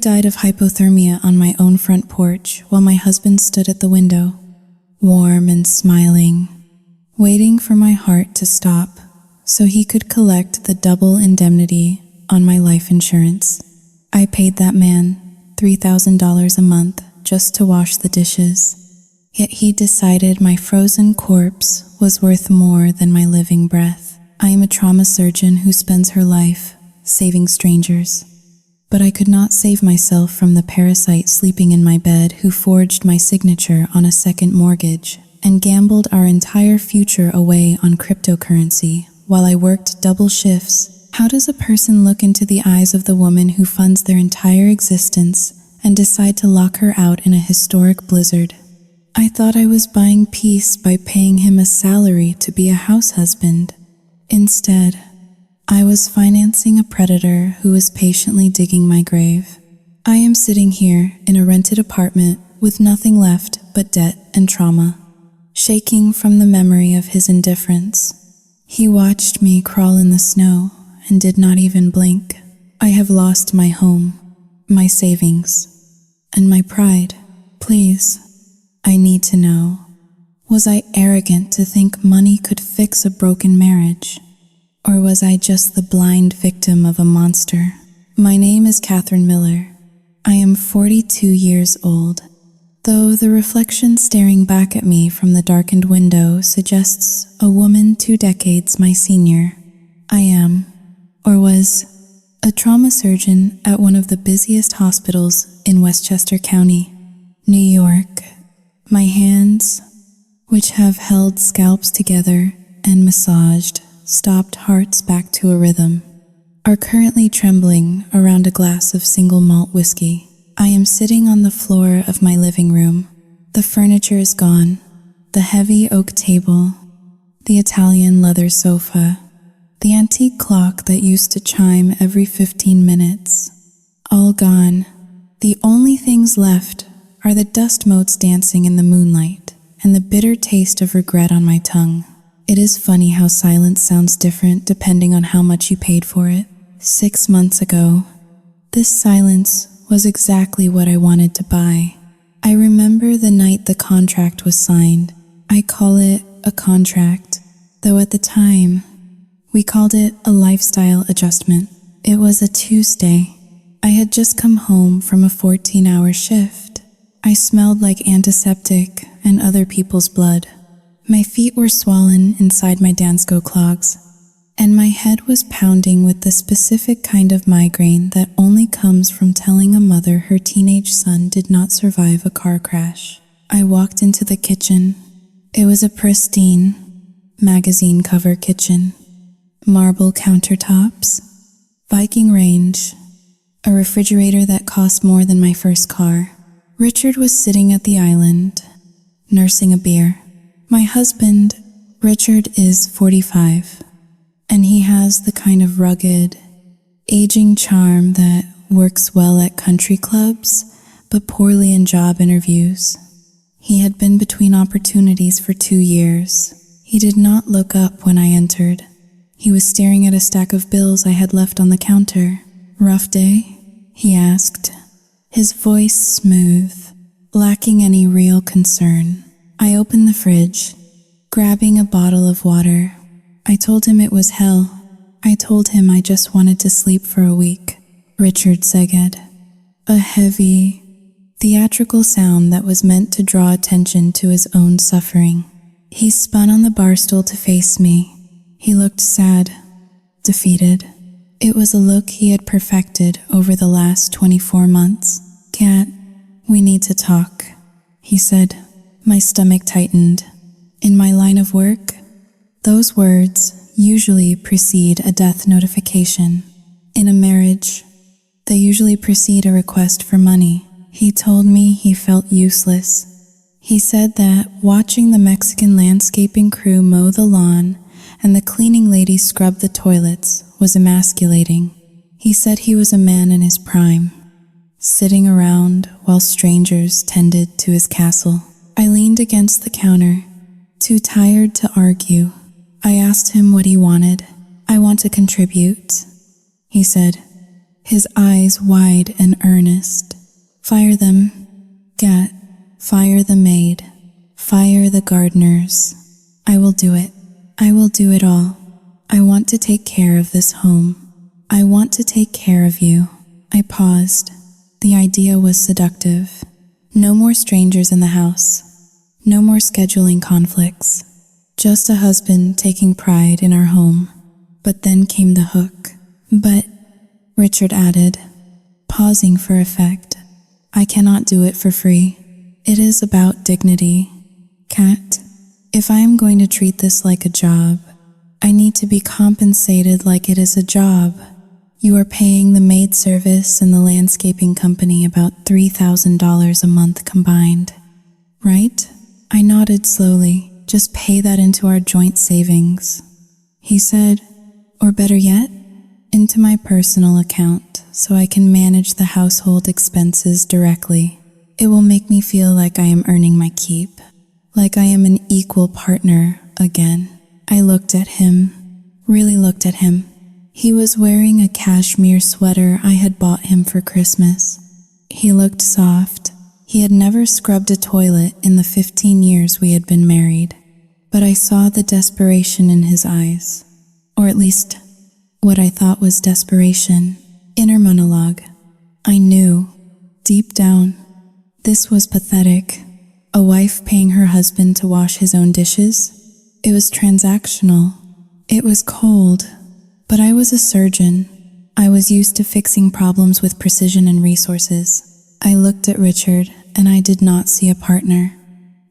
died of hypothermia on my own front porch while my husband stood at the window, warm and smiling, waiting for my heart to stop so he could collect the double indemnity on my life insurance. I paid that man $3,000 a month just to wash the dishes, yet he decided my frozen corpse was worth more than my living breath. I am a trauma surgeon who spends her life saving strangers, but I could not save myself from the parasite sleeping in my bed who forged my signature on a second mortgage and gambled our entire future away on cryptocurrency while I worked double shifts. How does a person look into the eyes of the woman who funds their entire existence and decide to lock her out in a historic blizzard? I thought I was buying peace by paying him a salary to be a house husband. Instead, I was financing a predator who was patiently digging my grave. I am sitting here in a rented apartment with nothing left but debt and trauma, shaking from the memory of his indifference. He watched me crawl in the snow and did not even blink. I have lost my home, my savings, and my pride. Please, I need to know, was I arrogant to think money could fix a broken marriage? Or was I just the blind victim of a monster? My name is Catherine Miller. I am 42 years old, though the reflection staring back at me from the darkened window suggests a woman 2 decades my senior. I am, or was, a trauma surgeon at one of the busiest hospitals in Westchester County, New York. My hands, which have held scalps together and massaged stopped hearts back to a rhythm, are currently trembling around a glass of single malt whiskey. I am sitting on the floor of my living room. The furniture is gone, the heavy oak table, the Italian leather sofa, the antique clock that used to chime every 15 minutes. All gone. The only things left are the dust motes dancing in the moonlight and the bitter taste of regret on my tongue. It is funny how silence sounds different depending on how much you paid for it. 6 months ago, this silence was exactly what I wanted to buy. I remember the night the contract was signed. I call it a contract, though at the time, we called it a lifestyle adjustment. It was a Tuesday. I had just come home from a 14-hour shift. I smelled like antiseptic and other people's blood. My feet were swollen inside my Dansko clogs, and my head was pounding with the specific kind of migraine that only comes from telling a mother her teenage son did not survive a car crash. I walked into the kitchen. It was a pristine, magazine cover kitchen. Marble countertops, Viking range, a refrigerator that cost more than my first car. Richard was sitting at the island, nursing a beer. My husband, Richard, is 45, and he has the kind of rugged, aging charm that works well at country clubs, but poorly in job interviews. He had been between opportunities for 2 years. He did not look up when I entered. He was staring at a stack of bills I had left on the counter. "Rough day?" he asked, his voice smooth, lacking any real concern. I opened the fridge, grabbing a bottle of water. I told him it was hell. I told him I just wanted to sleep for a week. Richard said, a heavy, theatrical sound that was meant to draw attention to his own suffering. He spun on the bar stool to face me. He looked sad, defeated. It was a look he had perfected over the last 24 months. "Kat, we need to talk," he said. My stomach tightened. In my line of work, those words usually precede a death notification. In a marriage, they usually precede a request for money. He told me he felt useless. He said that watching the Mexican landscaping crew mow the lawn and the cleaning lady scrub the toilets was emasculating. He said he was a man in his prime, sitting around while strangers tended to his castle. I leaned against the counter, too tired to argue. I asked him what he wanted. "I want to contribute," he said. his eyes wide and earnest. Fire them, Gat. Fire the maid. Fire the gardeners. I will do it. I will do it all. I want to take care of this home. I want to take care of you. I paused. The idea was seductive. No more strangers in the house. No more scheduling conflicts. Just a husband taking pride in our home. But then came the hook. But, Richard added, pausing for effect, I cannot do it for free. It is about dignity. Kat, if I am going to treat this like a job, I need to be compensated like it is a job. You are paying the maid service and the landscaping company about $3,000 a month combined, right? I nodded slowly. Just pay that into our joint savings. He said, or better yet, into my personal account so I can manage the household expenses directly. It will make me feel like I am earning my keep, like I am an equal partner again. I looked at him, really looked at him. He was wearing a cashmere sweater I had bought him for Christmas. He looked soft. He had never scrubbed a toilet in the 15 years we had been married. But I saw the desperation in his eyes, or at least what I thought was desperation. Inner monologue. I knew, deep down, this was pathetic. A wife paying her husband to wash his own dishes? It was transactional. It was cold. But I was a surgeon. I was used to fixing problems with precision and resources. I looked at Richard, and I did not see a partner.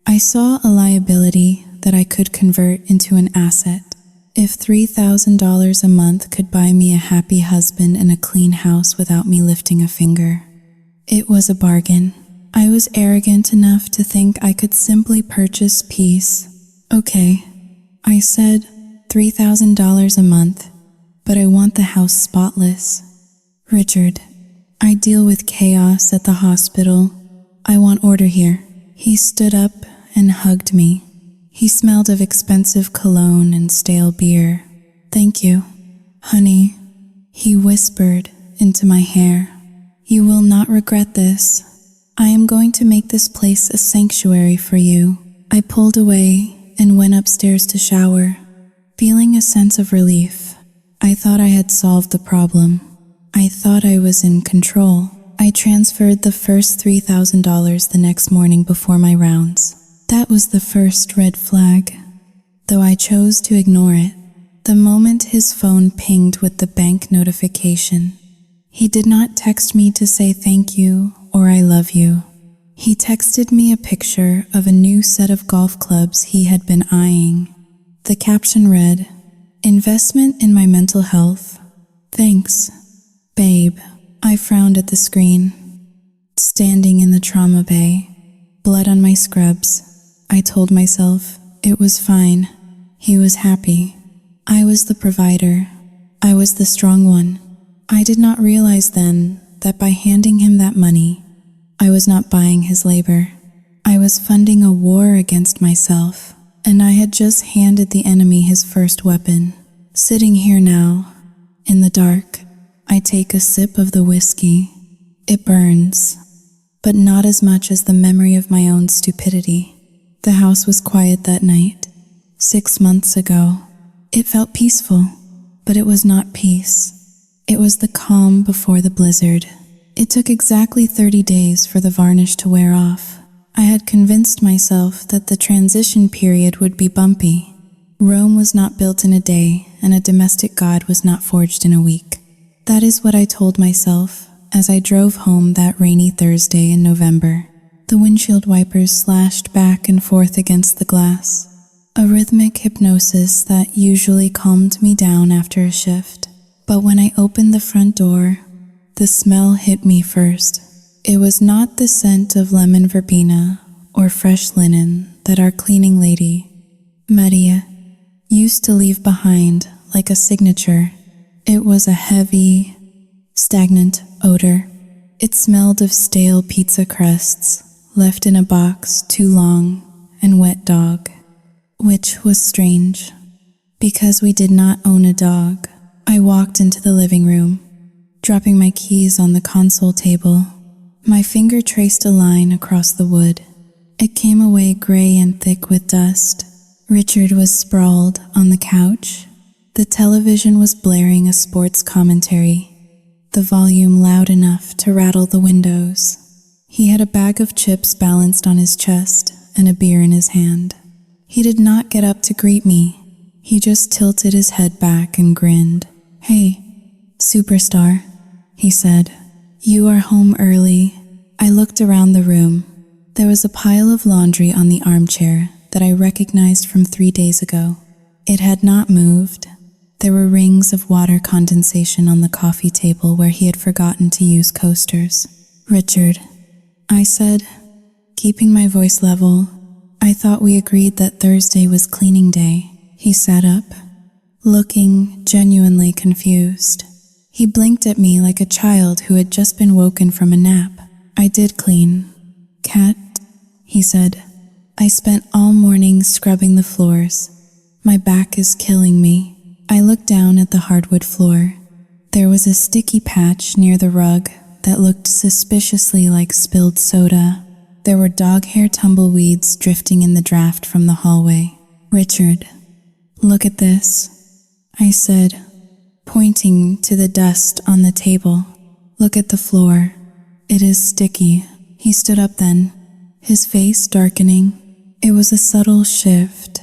I saw a liability that I could convert into an asset. If $3,000 a month could buy me a happy husband and a clean house without me lifting a finger, it was a bargain. I was arrogant enough to think I could simply purchase peace. Okay, I said, $3,000 a month, but I want the house spotless. Richard, I deal with chaos at the hospital. I want order here. He stood up and hugged me. He smelled of expensive cologne and stale beer. Thank you, honey, he whispered into my hair. You will not regret this. I am going to make this place a sanctuary for you. I pulled away and went upstairs to shower, feeling a sense of relief. I thought I had solved the problem. I thought I was in control. I transferred the first $3,000 the next morning before my rounds. That was the first red flag, though I chose to ignore it. The moment his phone pinged with the bank notification, he did not text me to say thank you or I love you. He texted me a picture of a new set of golf clubs he had been eyeing. The caption read, "Investment in my mental health. Thanks, babe." I frowned at the screen, standing in the trauma bay, blood on my scrubs. I told myself it was fine. He was happy. I was the provider. I was the strong one. I did not realize then that by handing him that money, I was not buying his labor. I was funding a war against myself, and I had just handed the enemy his first weapon. Sitting here now, in the dark, I take a sip of the whiskey. It burns, but not as much as the memory of my own stupidity. The house was quiet that night. 6 months ago. It felt peaceful, but it was not peace. It was the calm before the blizzard. It took exactly 30 days for the varnish to wear off. I had convinced myself that the transition period would be bumpy. Rome was not built in a day, and a domestic god was not forged in a week. That is what I told myself as I drove home that rainy Thursday in November. The windshield wipers slashed back and forth against the glass, a rhythmic hypnosis that usually calmed me down after a shift. But when I opened the front door, the smell hit me first. It was not the scent of lemon verbena or fresh linen that our cleaning lady, Maria, used to leave behind like a signature. It was a heavy, stagnant odor. It smelled of stale pizza crusts, left in a box too long, and wet dog, which was strange, because we did not own a dog. I walked into the living room. dropping my keys on the console table. My finger traced a line across the wood. It came away gray and thick with dust. Richard was sprawled on the couch. The television was blaring a sports commentary, the volume loud enough to rattle the windows. He had a bag of chips balanced on his chest and a beer in his hand. He did not get up to greet me. He just tilted his head back and grinned. "Hey, superstar," he said. "You are home early." I looked around the room. There was a pile of laundry on the armchair that I recognized from 3 days ago. It had not moved. There were rings of water condensation on the coffee table where he had forgotten to use coasters. "Richard," I said, keeping my voice level. "I thought we agreed that Thursday was cleaning day." He sat up, looking genuinely confused. He blinked at me like a child who had just been woken from a nap. "I did clean, Cat," he said. "I spent all morning scrubbing the floors. My back is killing me." I looked down at the hardwood floor. There was a sticky patch near the rug that looked suspiciously like spilled soda. There were dog hair tumbleweeds drifting in the draft from the hallway. "Richard, look at this," I said, pointing to the dust on the table. "Look at the floor. It is sticky." He stood up then, his face darkening. It was a subtle shift,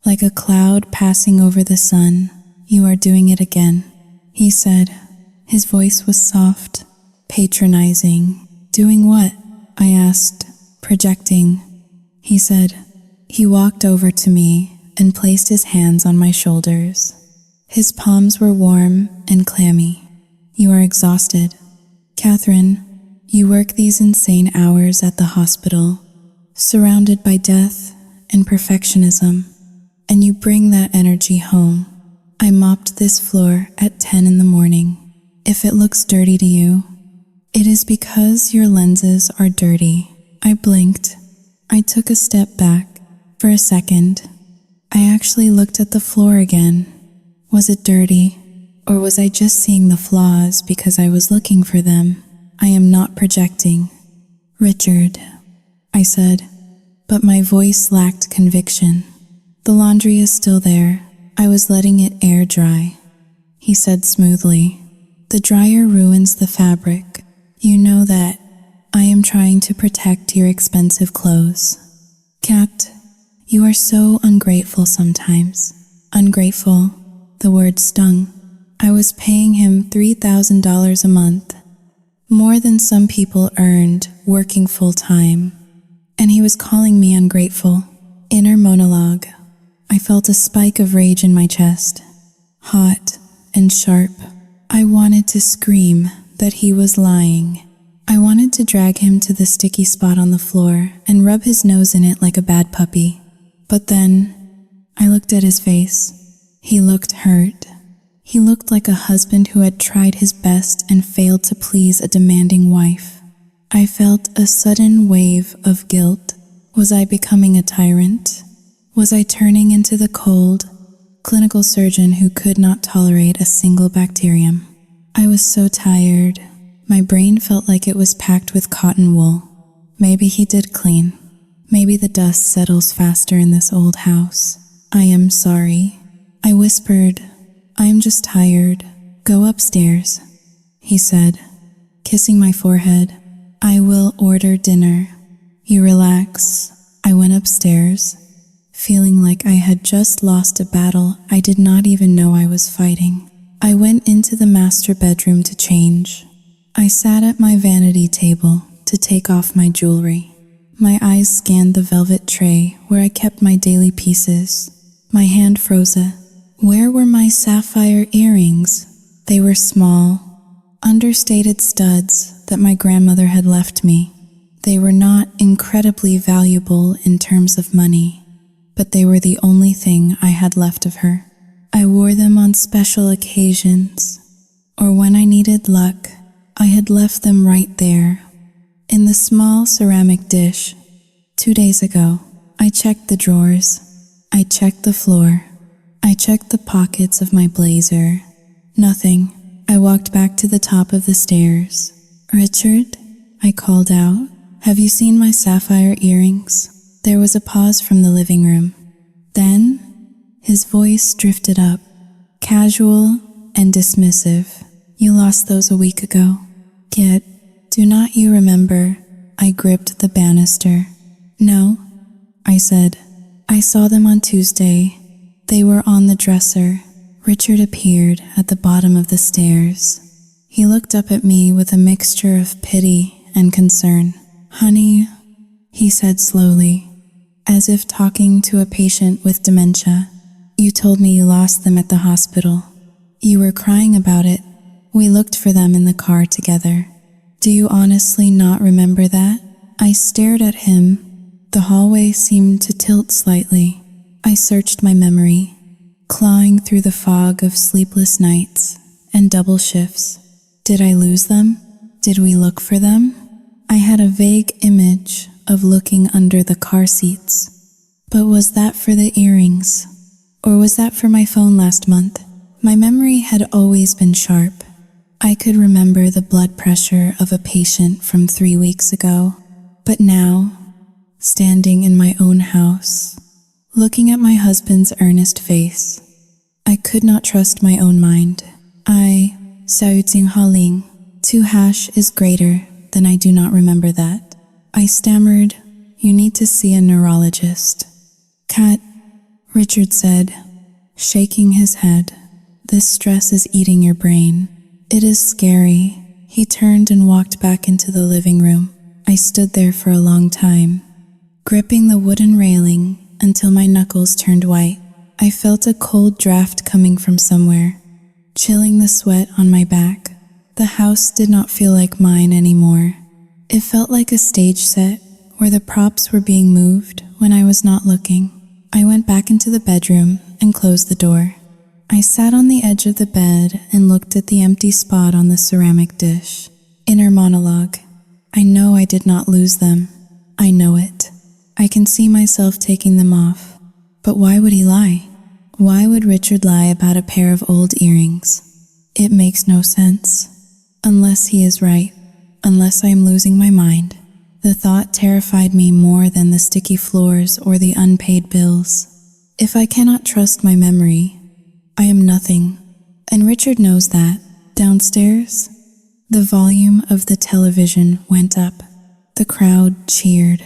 like a cloud passing over the sun. "You are doing it again," he said. His voice was soft, patronizing. "Doing what?" I asked, projecting. He said. He walked over to me and placed his hands on my shoulders. His palms were warm and clammy. "You are exhausted. Catherine, you work these insane hours at the hospital, surrounded by death and perfectionism, and you bring that energy home. I mopped this floor at 10 in the morning. If it looks dirty to you, it is because your lenses are dirty." I blinked. I took a step back. For a second, I actually looked at the floor again. Was it dirty? Or was I just seeing the flaws because I was looking for them? "I am not projecting, Richard," I said, but my voice lacked conviction. "The laundry is still there. I was letting it air dry," he said smoothly. "The dryer ruins the fabric. You know that. I am trying to protect your expensive clothes. Cat, you are so ungrateful sometimes." Ungrateful. The word stung. I was paying him $3,000 a month, more than some people earned working full-time, and he was calling me ungrateful. Inner monologue. I felt a spike of rage in my chest, hot and sharp. I wanted to scream that he was lying. I wanted to drag him to the sticky spot on the floor and rub his nose in it like a bad puppy. But then I looked at his face. He looked hurt. He looked like a husband who had tried his best and failed to please a demanding wife. I felt a sudden wave of guilt. Was I becoming a tyrant? Was I turning into the cold, clinical surgeon who could not tolerate a single bacterium? I was so tired. My brain felt like it was packed with cotton wool. Maybe he did clean. Maybe the dust settles faster in this old house. "I am sorry," I whispered. "I am just tired. Go upstairs," he said, kissing my forehead. "I will order dinner. You relax." I went upstairs, feeling like I had just lost a battle I did not even know I was fighting. I went into the master bedroom to change. I sat at my vanity table to take off my jewelry. My eyes scanned the velvet tray where I kept my daily pieces. My hand froze. Where were my sapphire earrings? They were small, understated studs that my grandmother had left me. They were not incredibly valuable in terms of money, but they were the only thing I had left of her. I wore them on special occasions, or when I needed luck. I had left them right there, in the small ceramic dish. 2 days ago, I checked the drawers. I checked the floor. I checked the pockets of my blazer. Nothing. I walked back to the top of the stairs. "Richard," I called out, "have you seen my sapphire earrings?" There was a pause from the living room. Then, his voice drifted up, casual and dismissive. "You lost those a week ago. Yet, do not you remember?" I gripped the banister. "No," I said. "I saw them on Tuesday. They were on the dresser." Richard appeared at the bottom of the stairs. He looked up at me with a mixture of pity and concern. "Honey," he said slowly, as if talking to a patient with dementia, "you told me you lost them at the hospital. You were crying about it. We looked for them in the car together. Do you honestly not remember that?" I stared at him. The hallway seemed to tilt slightly. I searched my memory, clawing through the fog of sleepless nights and double shifts. Did I lose them? Did we look for them? I had a vague image of looking under the car seats. But was that for the earrings? Or was that for my phone last month? My memory had always been sharp. I could remember the blood pressure of a patient from 3 weeks ago. But now, standing in my own house, looking at my husband's earnest face, I could not trust my own mind. I, Haling, 2# is greater than I do not remember that. I stammered, "You need to see a neurologist." "Kat," Richard said, shaking his head, "this stress is eating your brain. It is scary." He turned and walked back into the living room. I stood there for a long time, gripping the wooden railing until my knuckles turned white. I felt a cold draft coming from somewhere, chilling the sweat on my back. The house did not feel like mine anymore. It felt like a stage set where the props were being moved when I was not looking. I went back into the bedroom and closed the door. I sat on the edge of the bed and looked at the empty spot on the ceramic dish. Inner monologue. I know I did not lose them. I know it. I can see myself taking them off. But why would he lie? Why would Richard lie about a pair of old earrings? It makes no sense. Unless he is right. Unless I am losing my mind. The thought terrified me more than the sticky floors or the unpaid bills. If I cannot trust my memory, I am nothing. And Richard knows that. Downstairs, the volume of the television went up. The crowd cheered.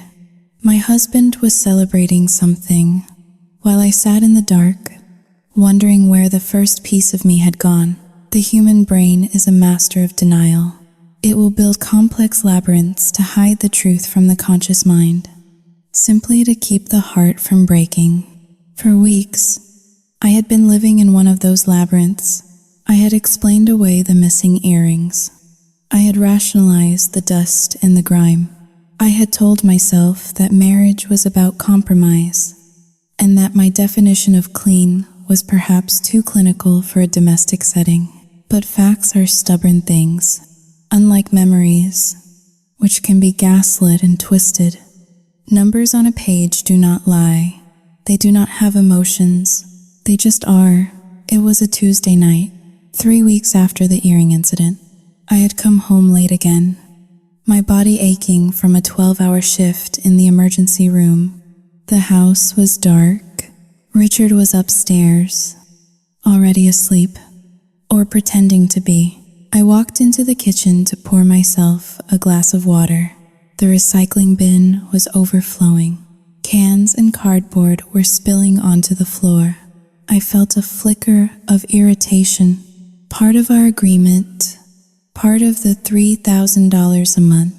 My husband was celebrating something, while I sat in the dark, wondering where the first piece of me had gone. The human brain is a master of denial. It will build complex labyrinths to hide the truth from the conscious mind, simply to keep the heart from breaking. For weeks, I had been living in one of those labyrinths. I had explained away the missing earrings. I had rationalized the dust and the grime. I had told myself that marriage was about compromise, and that my definition of clean was perhaps too clinical for a domestic setting. But facts are stubborn things, unlike memories, which can be gaslit and twisted. Numbers on a page do not lie. They do not have emotions. They just are. It was a Tuesday night, 3 weeks after the earring incident. I had come home late again, my body aching from a 12-hour shift in the emergency room. The house was dark. Richard was upstairs, already asleep, or pretending to be. I walked into the kitchen to pour myself a glass of water. The recycling bin was overflowing. Cans and cardboard were spilling onto the floor. I felt a flicker of irritation. Part of our agreement, part of the $3,000 a month,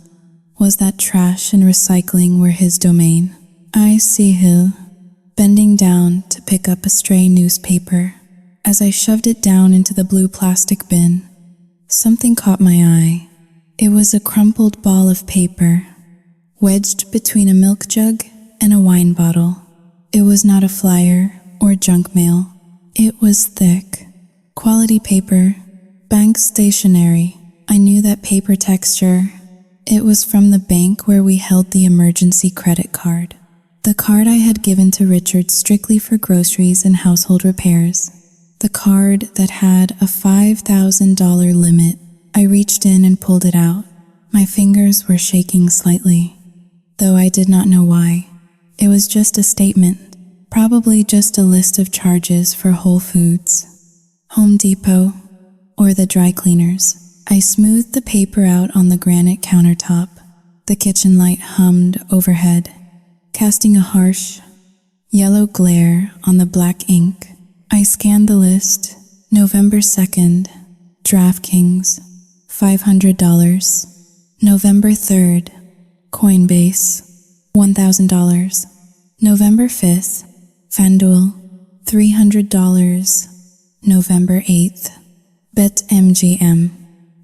was that trash and recycling were his domain. I see Hill, bending down to pick up a stray newspaper. As I shoved it down into the blue plastic bin, something caught my eye. It was a crumpled ball of paper, wedged between a milk jug and a wine bottle. It was not a flyer or junk mail. It was thick, quality paper, bank stationery. I knew that paper texture. It was from the bank where we held the emergency credit card. The card I had given to Richard strictly for groceries and household repairs. the card that had a $5,000 limit. I reached in and pulled it out. My fingers were shaking slightly, though I did not know why. It was just a statement, probably just a list of charges for Whole Foods, Home Depot, or the dry cleaners. I smoothed the paper out on the granite countertop. The kitchen light hummed overhead, casting a harsh, yellow glare on the black ink. I scanned the list. November 2nd, DraftKings, $500. November 3rd, Coinbase, $1,000. November 5th, FanDuel, $300. November 8th, BetMGM,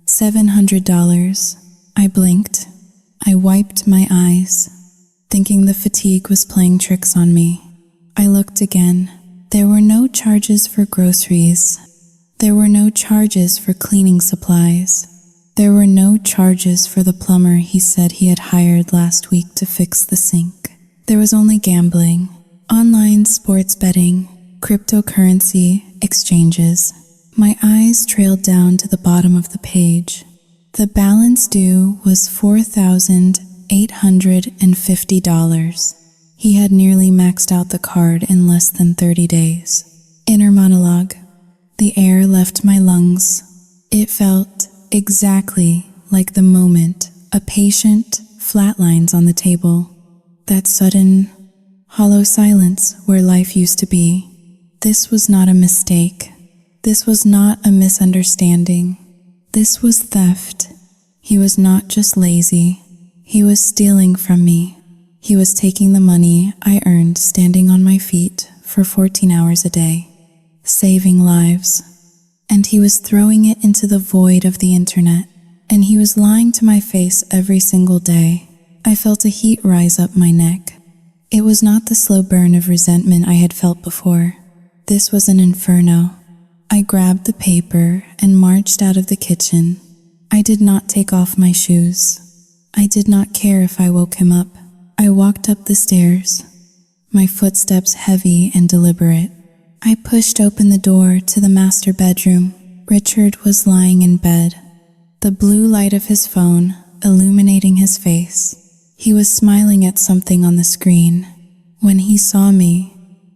$700. I blinked. I wiped my eyes, thinking the fatigue was playing tricks on me. I looked again. There were no charges for groceries. There were no charges for cleaning supplies. There were no charges for the plumber he said he had hired last week to fix the sink. There was only gambling, online sports betting, cryptocurrency exchanges. My eyes trailed down to the bottom of the page. The balance due was $4,850. He had nearly maxed out the card in less than 30 days. Inner monologue. The air left my lungs. It felt exactly like the moment a patient flatlines on the table. That sudden, hollow silence where life used to be. This was not a mistake. This was not a misunderstanding. This was theft. He was not just lazy. He was stealing from me. He was taking the money I earned standing on my feet for 14 hours a day, saving lives. And he was throwing it into the void of the internet. And he was lying to my face every single day. I felt a heat rise up my neck. It was not the slow burn of resentment I had felt before. This was an inferno. I grabbed the paper and marched out of the kitchen. I did not take off my shoes. I did not care if I woke him up. I walked up the stairs, my footsteps heavy and deliberate. I pushed open the door to the master bedroom. Richard was lying in bed, the blue light of his phone illuminating his face. He was smiling at something on the screen. When he saw me,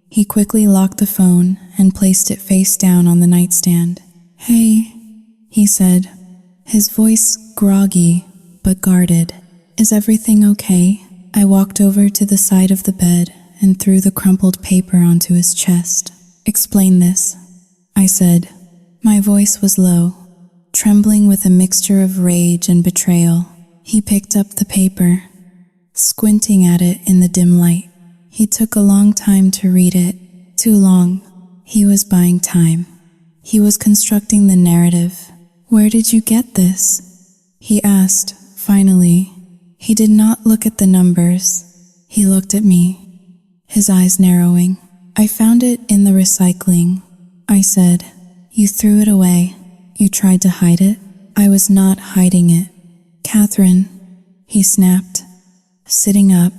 he quickly locked the phone and placed it face down on the nightstand. "Hey," he said, his voice groggy but guarded. "Is everything okay?" I walked over to the side of the bed and threw the crumpled paper onto his chest. "Explain this," I said. My voice was low, trembling with a mixture of rage and betrayal. He picked up the paper, squinting at it in the dim light. He took a long time to read it. Too long. He was buying time. He was constructing the narrative. "Where did you get this?" he asked, finally. He did not look at the numbers. He looked at me, his eyes narrowing. "I found it in the recycling," I said. "You threw it away. You tried to hide it." "I was not hiding it, Catherine," he snapped. Sitting up,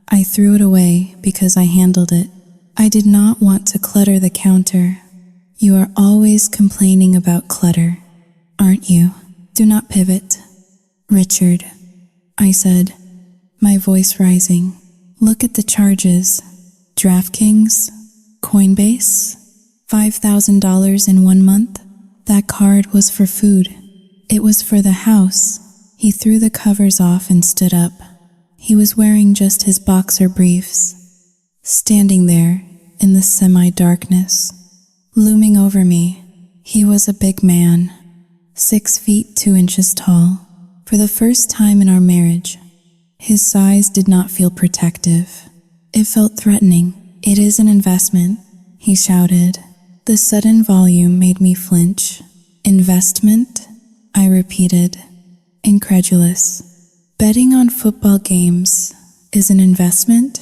I threw it away because I handled it. I did not want to clutter the counter. "You are always complaining about clutter, aren't you?" "Do not pivot, Richard," I said, my voice rising. "Look at the charges. DraftKings, Coinbase, $5,000 in 1 month. That card was for food. It was for the house." He threw the covers off and stood up. He was wearing just his boxer briefs, standing there in the semi-darkness. Looming over me, he was a big man, 6 feet 2 inches tall. For the first time in our marriage, his size did not feel protective. It felt threatening. "It is an investment," he shouted. The sudden volume made me flinch. "Investment?" I repeated, incredulous. "Betting on football games is an investment?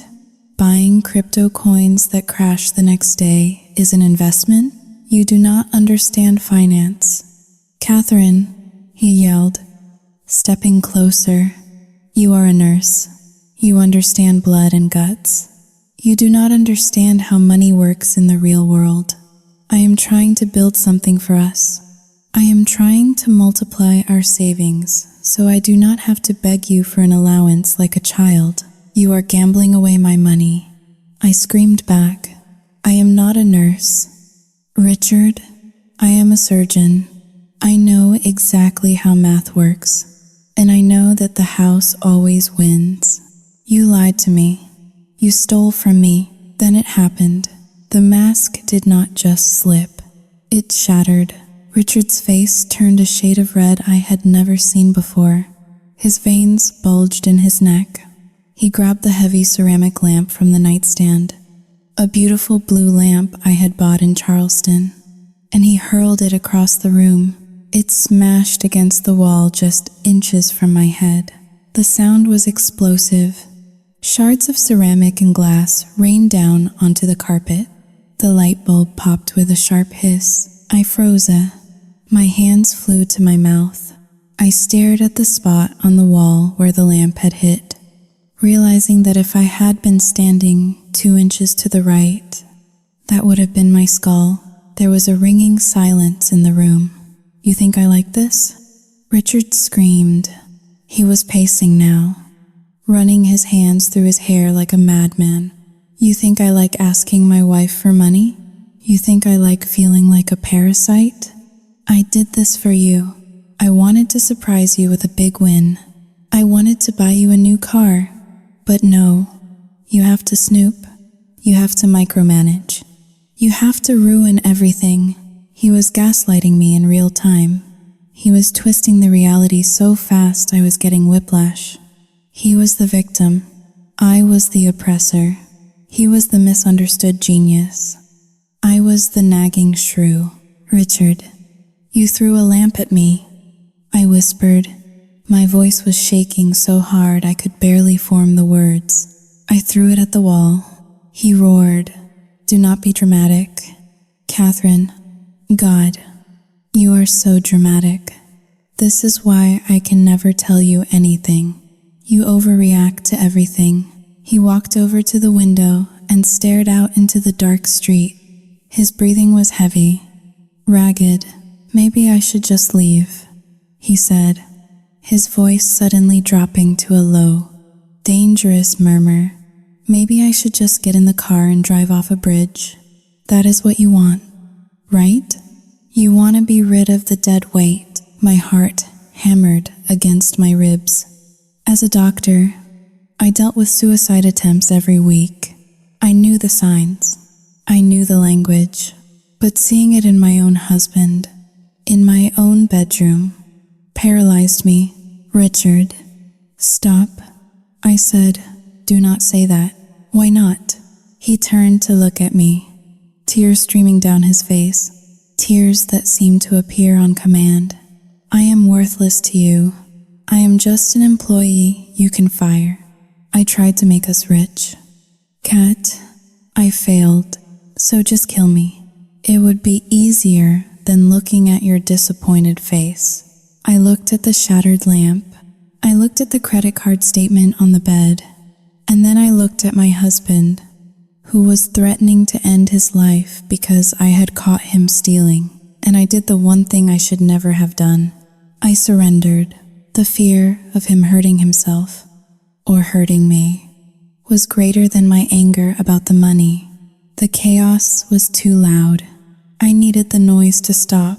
Buying crypto coins that crash the next day is an investment? You do not understand finance." "Catherine," he yelled, stepping closer. "You are a nurse. You understand blood and guts. You do not understand how money works in the real world." I am trying to build something for us. I am trying to multiply our savings, so I do not have to beg you for an allowance like a child. You are gambling away my money. I screamed back. I am not a nurse. Richard, I am a surgeon. I know exactly how math works, and I know that the house always wins. You lied to me. You stole from me. Then it happened. The mask did not just slip. It shattered. Richard's face turned a shade of red I had never seen before. His veins bulged in his neck. He grabbed the heavy ceramic lamp from the nightstand, a beautiful blue lamp I had bought in Charleston, and he hurled it across the room. It smashed against the wall just inches from my head. The sound was explosive. Shards of ceramic and glass rained down onto the carpet. The light bulb popped with a sharp hiss. I froze. My hands flew to my mouth. I stared at the spot on the wall where the lamp had hit, realizing that if I had been standing 2 inches to the right, that would have been my skull. There was a ringing silence in the room. You think I like this? Richard screamed. He was pacing now, running his hands through his hair like a madman. You think I like asking my wife for money? You think I like feeling like a parasite? I did this for you. I wanted to surprise you with a big win. I wanted to buy you a new car. But no, you have to snoop. You have to micromanage. You have to ruin everything. He was gaslighting me in real time. He was twisting the reality so fast I was getting whiplash. He was the victim. I was the oppressor. He was the misunderstood genius. I was the nagging shrew. Richard, you threw a lamp at me. I whispered. My voice was shaking so hard I could barely form the words. I threw it at the wall. He roared. Do not be dramatic. Catherine, God, you are so dramatic. This is why I can never tell you anything. You overreact to everything. He walked over to the window and stared out into the dark street. His breathing was heavy, ragged. Maybe I should just leave, he said, his voice suddenly dropping to a low, dangerous murmur. Maybe I should just get in the car and drive off a bridge. That is what you want, right? You want to be rid of the dead weight. My heart hammered against my ribs. As a doctor, I dealt with suicide attempts every week. I knew the signs. I knew the language. But seeing it in my own husband, in my own bedroom, paralyzed me. Richard, stop. I said, do not say that. Why not? He turned to look at me, tears streaming down his face. Tears that seemed to appear on command. I am worthless to you. I am just an employee you can fire. I tried to make us rich. Kat, I failed, so just kill me. It would be easier than looking at your disappointed face. I looked at the shattered lamp. I looked at the credit card statement on the bed. And then I looked at my husband, who was threatening to end his life because I had caught him stealing, and I did the one thing I should never have done. I surrendered. The fear of him hurting himself, or hurting me, was greater than my anger about the money. The chaos was too loud. I needed the noise to stop.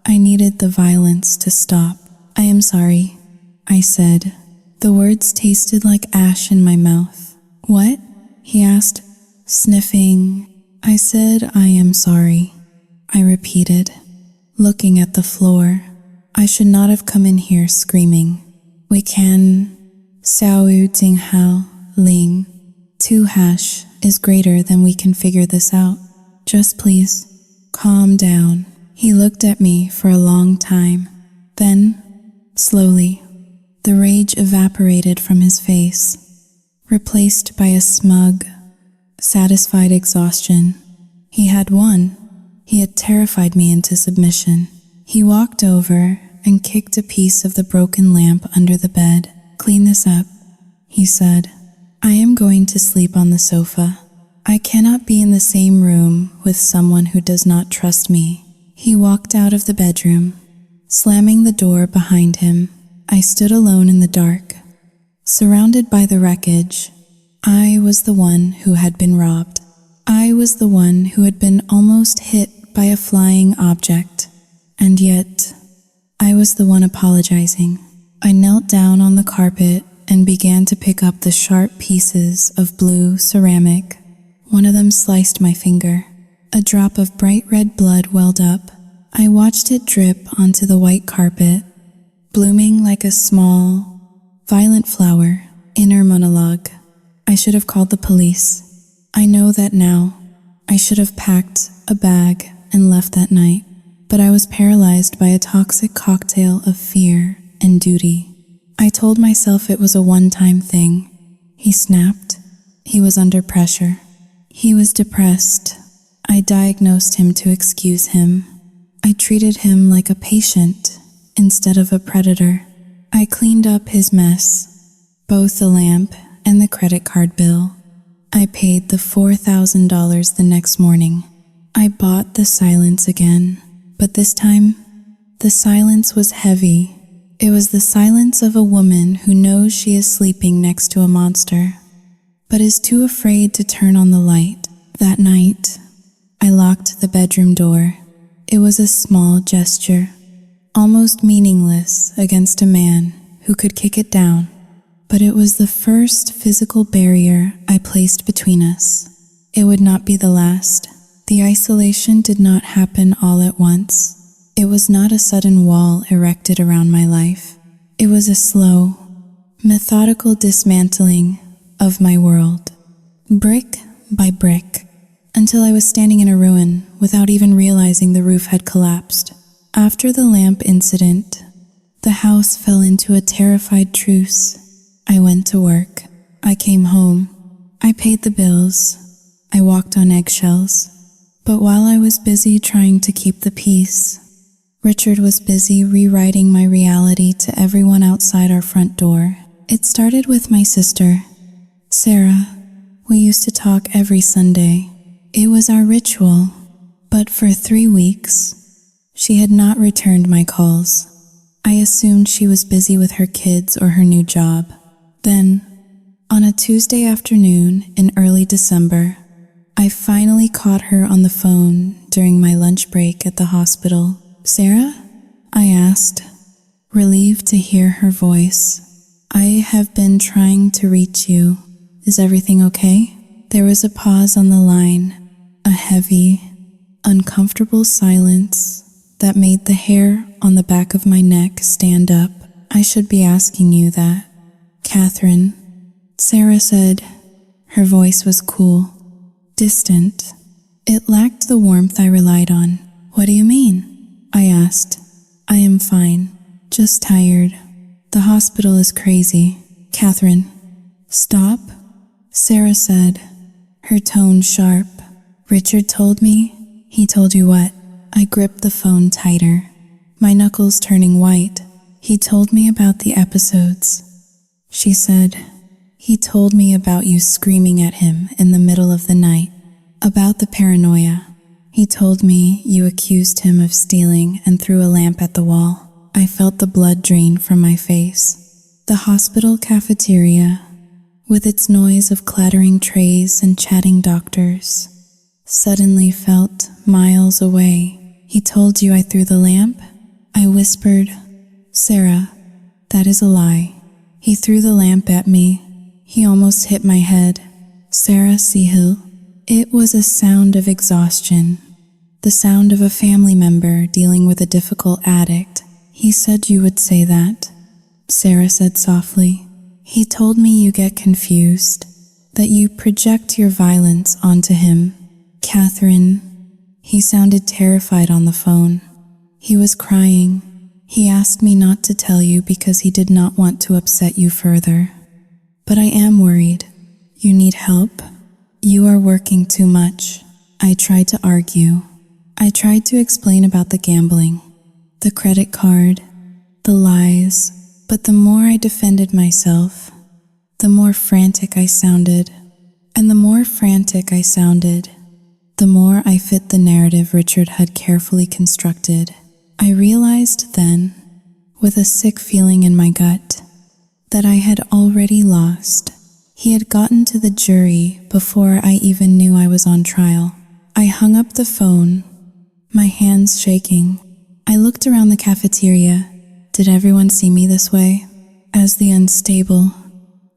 I needed the violence to stop. I am sorry, I said. The words tasted like ash in my mouth. What? He asked, sniffing. I said, I am sorry. I repeated, looking at the floor. I should not have come in here screaming. We can. Sao Yu Ting Hao Ling. 2 hash is greater than we can figure this out. Just please, calm down. He looked at me for a long time. Then, slowly, the rage evaporated from his face, replaced by a smug, satisfied exhaustion. He had won. He had terrified me into submission. He walked over and kicked a piece of the broken lamp under the bed. Clean this up, he said. I am going to sleep on the sofa. I cannot be in the same room with someone who does not trust me. He walked out of the bedroom, slamming the door behind him. I stood alone in the dark, surrounded by the wreckage. I was the one who had been robbed. I was the one who had been almost hit by a flying object. And yet, I was the one apologizing. I knelt down on the carpet and began to pick up the sharp pieces of blue ceramic. One of them sliced my finger. A drop of bright red blood welled up. I watched it drip onto the white carpet, blooming like a small, violent flower. Inner monologue. I should have called the police. I know that now. I should have packed a bag and left that night. But I was paralyzed by a toxic cocktail of fear and duty. I told myself it was a one-time thing. He snapped. He was under pressure. He was depressed. I diagnosed him to excuse him. I treated him like a patient instead of a predator. I cleaned up his mess, both the lamp and the credit card bill. I paid the $4,000 the next morning. I bought the silence again, but this time, the silence was heavy. It was the silence of a woman who knows she is sleeping next to a monster, but is too afraid to turn on the light. That night, I locked the bedroom door. It was a small gesture, almost meaningless against a man who could kick it down. But it was the first physical barrier I placed between us. It would not be the last. The isolation did not happen all at once. It was not a sudden wall erected around my life. It was a slow, methodical dismantling of my world, brick by brick, until I was standing in a ruin without even realizing the roof had collapsed. After the lamp incident, the house fell into a terrified truce. I went to work. I came home. I paid the bills. I walked on eggshells. But while I was busy trying to keep the peace, Richard was busy rewriting my reality to everyone outside our front door. It started with my sister, Sarah. We used to talk every Sunday. It was our ritual. But for 3 weeks, she had not returned my calls. I assumed she was busy with her kids or her new job. Then, on a Tuesday afternoon in early December, I finally caught her on the phone during my lunch break at the hospital. "Sarah?" I asked, relieved to hear her voice. "I have been trying to reach you. Is everything okay?" There was a pause on the line, a heavy, uncomfortable silence that made the hair on the back of my neck stand up. "I should be asking you that, Catherine," Sarah said. Her voice was cool, distant. It lacked the warmth I relied on. "What do you mean?" I asked. "I am fine, just tired. The hospital is crazy." "Catherine." "Stop," Sarah said, her tone sharp. "Richard told me." "He told you what?" I gripped the phone tighter, my knuckles turning white. "He told me about the episodes," she said. "He told me about you screaming at him in the middle of the night, about the paranoia. He told me you accused him of stealing and threw a lamp at the wall." I felt the blood drain from my face. The hospital cafeteria, with its noise of clattering trays and chatting doctors, suddenly felt miles away. "He told you I threw the lamp?" I whispered. "Sarah, that is a lie. He threw the lamp at me. He almost hit my head." "Sarah Sehill." It was a sound of exhaustion, the sound of a family member dealing with a difficult addict. "He said you would say that," Sarah said softly. "He told me you get confused, that you project your violence onto him." "Catherine." He sounded terrified on the phone. He was crying. "He asked me not to tell you because he did not want to upset you further. But I am worried. You need help? You are working too much." I tried to argue. I tried to explain about the gambling, the credit card, the lies, but the more I defended myself, the more frantic I sounded. And the more frantic I sounded, the more I fit the narrative Richard had carefully constructed. I realized then, with a sick feeling in my gut, that I had already lost. He had gotten to the jury before I even knew I was on trial. I hung up the phone, my hands shaking. I looked around the cafeteria. Did everyone see me this way? As the unstable,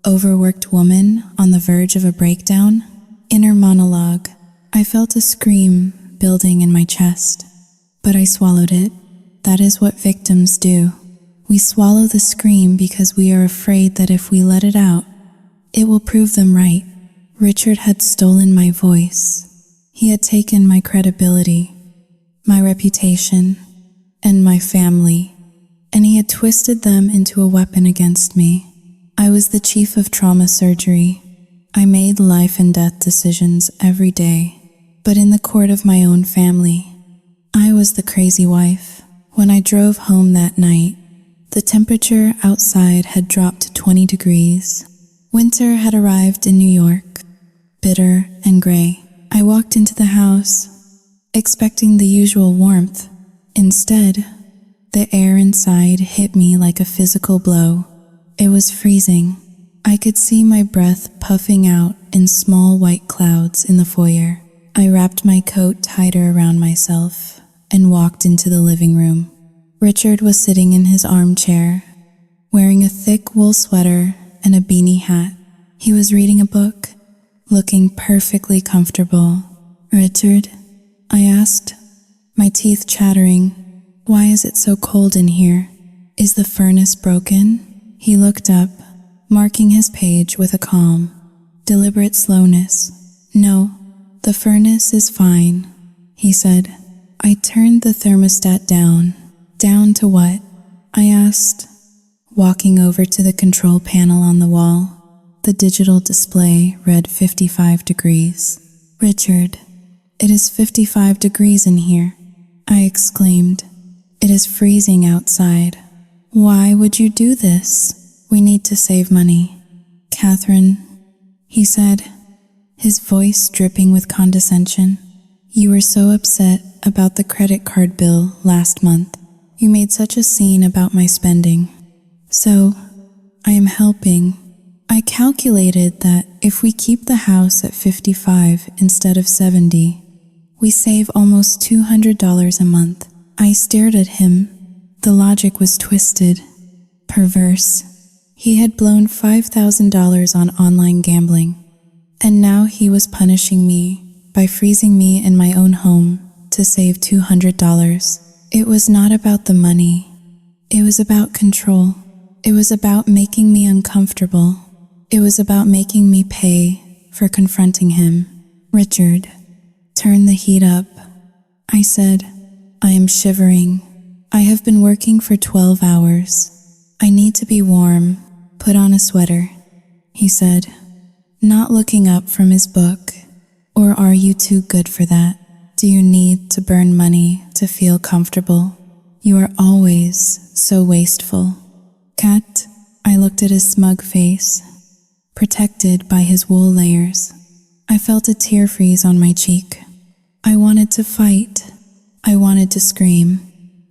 overworked woman on the verge of a breakdown? Inner monologue. I felt a scream building in my chest, but I swallowed it. That is what victims do. We swallow the scream because we are afraid that if we let it out, it will prove them right. Richard had stolen my voice. He had taken my credibility, my reputation, and my family, and he had twisted them into a weapon against me. I was the chief of trauma surgery. I made life and death decisions every day, but in the court of my own family, I was the crazy wife. When I drove home that night, the temperature outside had dropped to 20 degrees. Winter had arrived in New York, bitter and gray. I walked into the house, expecting the usual warmth. Instead, the air inside hit me like a physical blow. It was freezing. I could see my breath puffing out in small white clouds in the foyer. I wrapped my coat tighter around myself and walked into the living room. Richard was sitting in his armchair, wearing a thick wool sweater and a beanie hat. He was reading a book, looking perfectly comfortable. "Richard?" I asked, my teeth chattering. "Why is it so cold in here? Is the furnace broken?" He looked up, marking his page with a calm, deliberate slowness. "No, the furnace is fine," he said. I turned the thermostat down. "Down to what?" I asked, walking over to the control panel on the wall. The digital display read 55 degrees. "Richard, it is 55 degrees in here," I exclaimed. "It is freezing outside. Why would you do this? We need to save money." "Catherine," he said, his voice dripping with condescension, "you were so upset about the credit card bill last month. You made such a scene about my spending. So, I am helping. I calculated that if we keep the house at 55 instead of 70, we save almost $200 a month." I stared at him. The logic was twisted, perverse. He had blown $5,000 on online gambling, and now he was punishing me by freezing me in my own home to save $200. It was not about the money. It was about control. It was about making me uncomfortable. It was about making me pay for confronting him. "Richard, turn the heat up," I said. "I am shivering. I have been working for 12 hours. I need to be warm. Put on a sweater," he said, not looking up from his book. "Or are you too good for that? Do you need to burn money to feel comfortable? You are always so wasteful." "Cat," I looked at his smug face, protected by his wool layers. I felt a tear freeze on my cheek. I wanted to fight. I wanted to scream.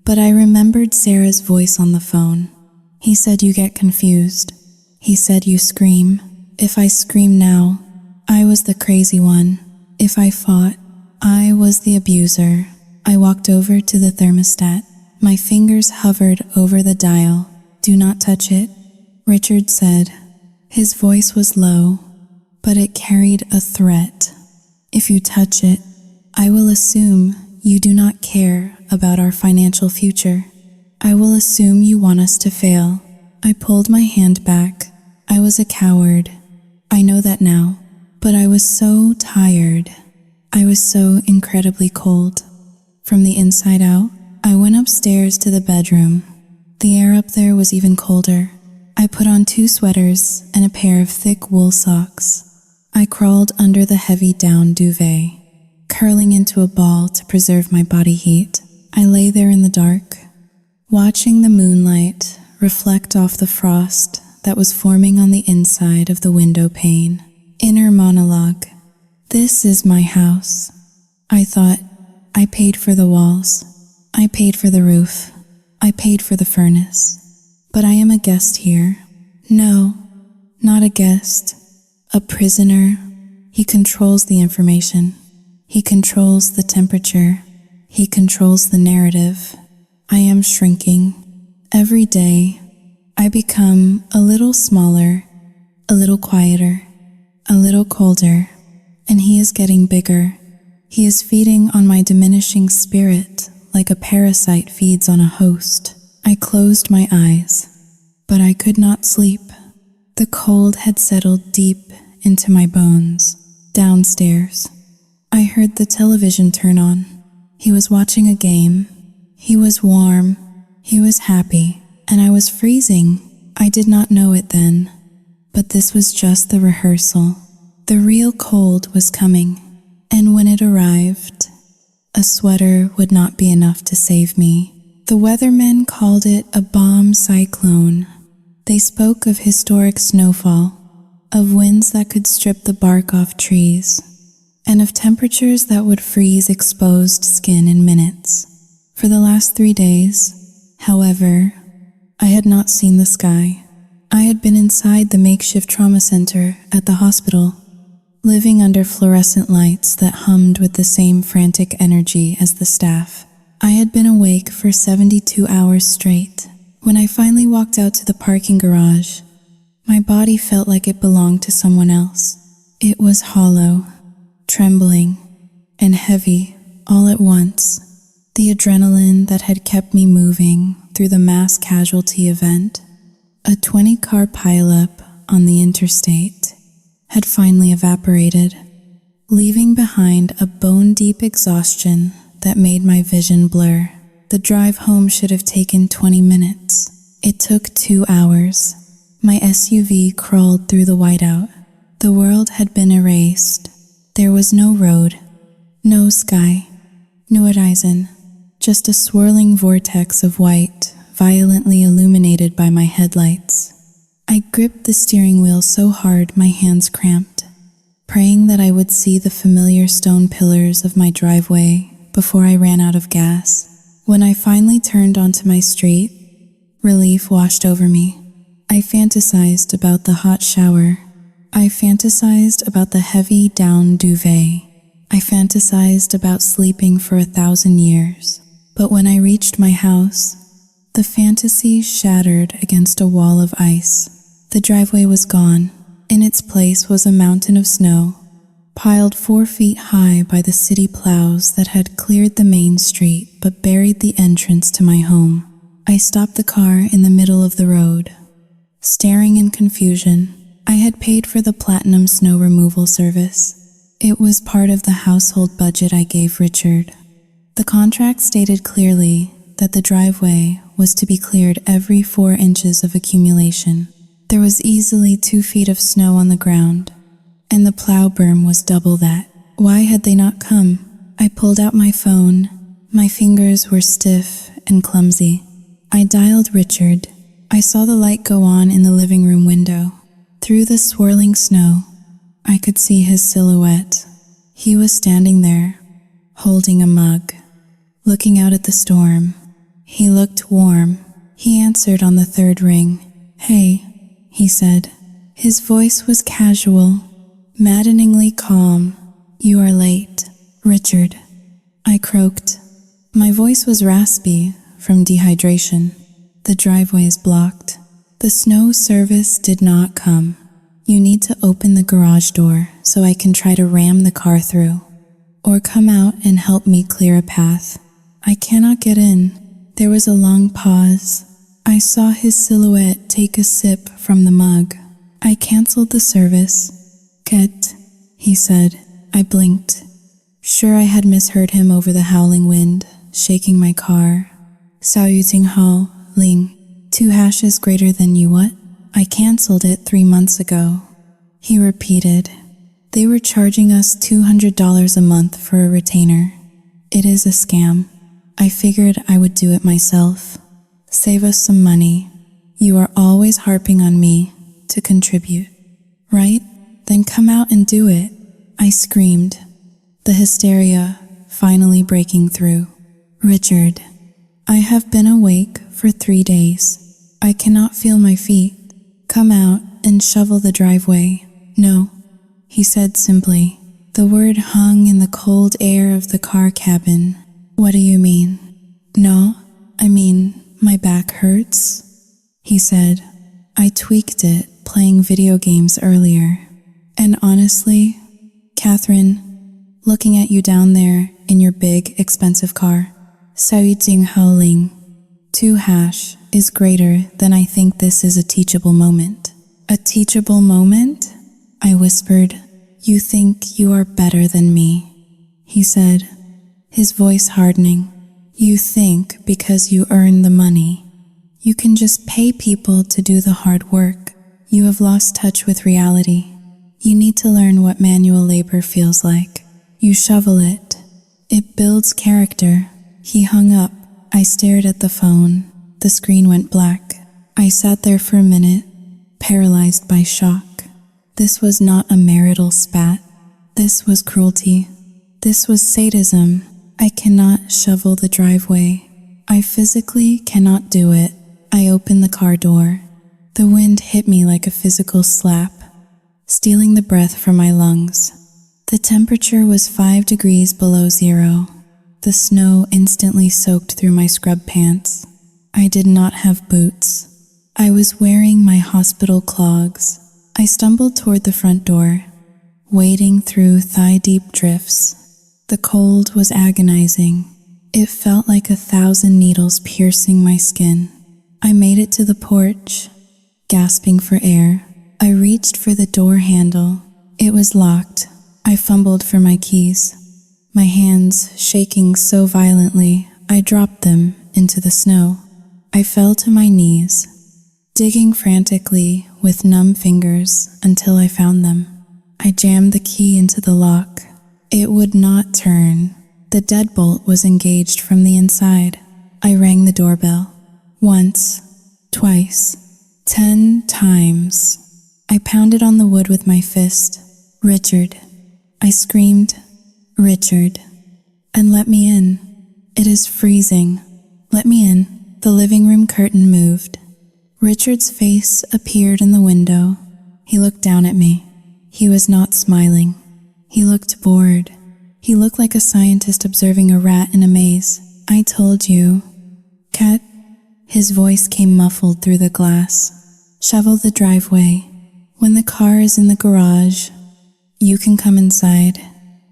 But I remembered Sarah's voice on the phone. He said you get confused. He said you scream. If I scream now, I was the crazy one. If I fought, I was the abuser. I walked over to the thermostat. My fingers hovered over the dial. "Do not touch it," Richard said. His voice was low, but it carried a threat. "If you touch it, I will assume you do not care about our financial future. I will assume you want us to fail." I pulled my hand back. I was a coward. I know that now, but I was so tired. I was so incredibly cold. From the inside out, I went upstairs to the bedroom. The air up there was even colder. I put on 2 sweaters and a pair of thick wool socks. I crawled under the heavy down duvet, curling into a ball to preserve my body heat. I lay there in the dark, watching the moonlight reflect off the frost that was forming on the inside of the window pane. Inner monologue. This is my house. I thought, I paid for the walls. I paid for the roof. I paid for the furnace. But I am a guest here. No, not a guest. A prisoner. He controls the information. He controls the temperature. He controls the narrative. I am shrinking. Every day, I become a little smaller, a little quieter, a little colder, and he is getting bigger. He is feeding on my diminishing spirit like a parasite feeds on a host. I closed my eyes, but I could not sleep. The cold had settled deep into my bones. Downstairs, I heard the television turn on. He was watching a game. He was warm. He was happy, and I was freezing. I did not know it then, but this was just the rehearsal. The real cold was coming, and when it arrived, a sweater would not be enough to save me. The weathermen called it a bomb cyclone. They spoke of historic snowfall, of winds that could strip the bark off trees, and of temperatures that would freeze exposed skin in minutes. For the last 3 days, however, I had not seen the sky. I had been inside the makeshift trauma center at the hospital, living under fluorescent lights that hummed with the same frantic energy as the staff. I had been awake for 72 hours straight. When I finally walked out to the parking garage, my body felt like it belonged to someone else. It was hollow, trembling, and heavy all at once. The adrenaline that had kept me moving through the mass casualty event, a 20-car pileup on the interstate, had finally evaporated, leaving behind a bone-deep exhaustion that made my vision blur. The drive home should have taken 20 minutes. It took 2 hours. My SUV crawled through the whiteout. The world had been erased. There was no road, no sky, no horizon, just a swirling vortex of white, violently illuminated by my headlights. I gripped the steering wheel so hard my hands cramped, praying that I would see the familiar stone pillars of my driveway before I ran out of gas. When I finally turned onto my street, relief washed over me. I fantasized about the hot shower. I fantasized about the heavy down duvet. I fantasized about sleeping for 1,000 years. But when I reached my house, the fantasy shattered against a wall of ice. The driveway was gone. In its place was a mountain of snow, piled 4 feet high by the city plows that had cleared the main street but buried the entrance to my home. I stopped the car in the middle of the road, staring in confusion. I had paid for the platinum snow removal service. It was part of the household budget I gave Richard. The contract stated clearly that the driveway was to be cleared every 4 inches of accumulation. There was easily 2 feet of snow on the ground, and the plow berm was double that. Why had they not come? I pulled out my phone. My fingers were stiff and clumsy. I dialed Richard. I saw the light go on in the living room window. Through the swirling snow, I could see his silhouette. He was standing there, holding a mug, looking out at the storm. He looked warm. He answered on the 3rd ring. "Hey," he said. His voice was casual, maddeningly calm. "You are late, Richard," I croaked. My voice was raspy from dehydration. "The driveway is blocked. The snow service did not come. You need to open the garage door so I can try to ram the car through, or come out and help me clear a path. I cannot get in." There was a long pause. I saw his silhouette take a sip from the mug. I canceled the service. "Get," he said. I blinked. Sure, I had misheard him over the howling wind, shaking my car. "Sao yu ting hao, ling. 2 hashes greater than you what?" "I canceled it 3 months ago," he repeated. "They were charging us $200 a month for a retainer. It is a scam. I figured I would do it myself. Save us some money. You are always harping on me to contribute, right?" Then come out and do it, I screamed, the hysteria finally breaking through. Richard, I have been awake for 3 days. I cannot feel my feet. Come out and shovel the driveway. No, he said simply. The word hung in the cold air of the car cabin. What do you mean? No, I mean, my back hurts, he said. I tweaked it playing video games earlier. And honestly, Catherine, looking at you down there in your big, expensive car, 小语境 howling, 2# is greater than I think this is a teachable moment. A teachable moment? I whispered. You think you are better than me, he said, his voice hardening. You think because you earn the money, you can just pay people to do the hard work. You have lost touch with reality. You need to learn what manual labor feels like. You shovel it. It builds character. He hung up. I stared at the phone. The screen went black. I sat there for a minute, paralyzed by shock. This was not a marital spat. This was cruelty. This was sadism. I cannot shovel the driveway. I physically cannot do it. I opened the car door. The wind hit me like a physical slap, stealing the breath from my lungs. The temperature was 5 degrees below zero. The snow instantly soaked through my scrub pants. I did not have boots. I was wearing my hospital clogs. I stumbled toward the front door, wading through thigh-deep drifts. The cold was agonizing. It felt like 1,000 needles piercing my skin. I made it to the porch, gasping for air. I reached for the door handle. It was locked. I fumbled for my keys. My hands shaking so violently, I dropped them into the snow. I fell to my knees, digging frantically with numb fingers until I found them. I jammed the key into the lock. It would not turn. The deadbolt was engaged from the inside. I rang the doorbell. Once, twice, 10 times. I pounded on the wood with my fist. Richard. I screamed, Richard. And let me in. It is freezing. Let me in. The living room curtain moved. Richard's face appeared in the window. He looked down at me. He was not smiling. He looked bored. He looked like a scientist observing a rat in a maze. I told you. Cat. His voice came muffled through the glass. Shovel the driveway. When the car is in the garage, you can come inside.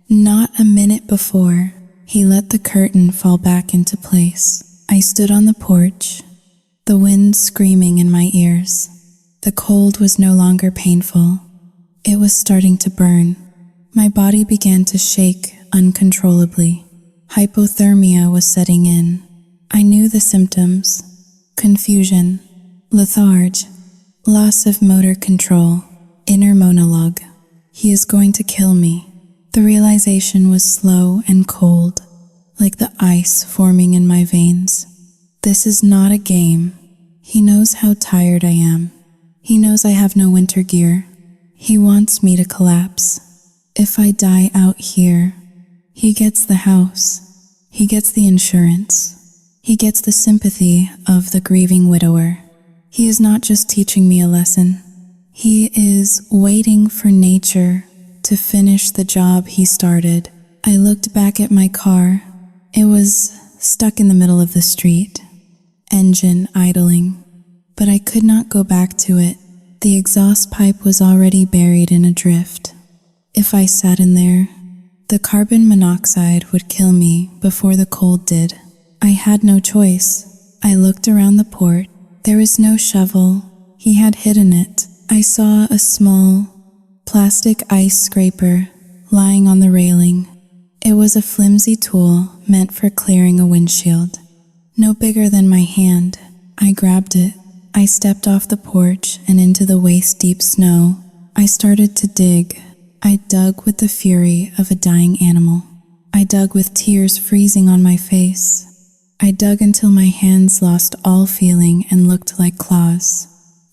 Not a minute before, he let the curtain fall back into place. I stood on the porch, the wind screaming in my ears. The cold was no longer painful. It was starting to burn. My body began to shake uncontrollably. Hypothermia was setting in. I knew the symptoms: confusion, lethargy, loss of motor control, inner monologue. He is going to kill me. The realization was slow and cold, like the ice forming in my veins. This is not a game. He knows how tired I am. He knows I have no winter gear. He wants me to collapse. If I die out here, he gets the house. He gets the insurance. He gets the sympathy of the grieving widower. He is not just teaching me a lesson. He is waiting for nature to finish the job he started. I looked back at my car. It was stuck in the middle of the street, engine idling, but I could not go back to it. The exhaust pipe was already buried in a drift. If I sat in there, the carbon monoxide would kill me before the cold did. I had no choice. I looked around the port. There was no shovel. He had hidden it. I saw a small plastic ice scraper lying on the railing. It was a flimsy tool meant for clearing a windshield. No bigger than my hand. I grabbed it. I stepped off the porch and into the waist-deep snow. I started to dig. I dug with the fury of a dying animal. I dug with tears freezing on my face. I dug until my hands lost all feeling and looked like claws.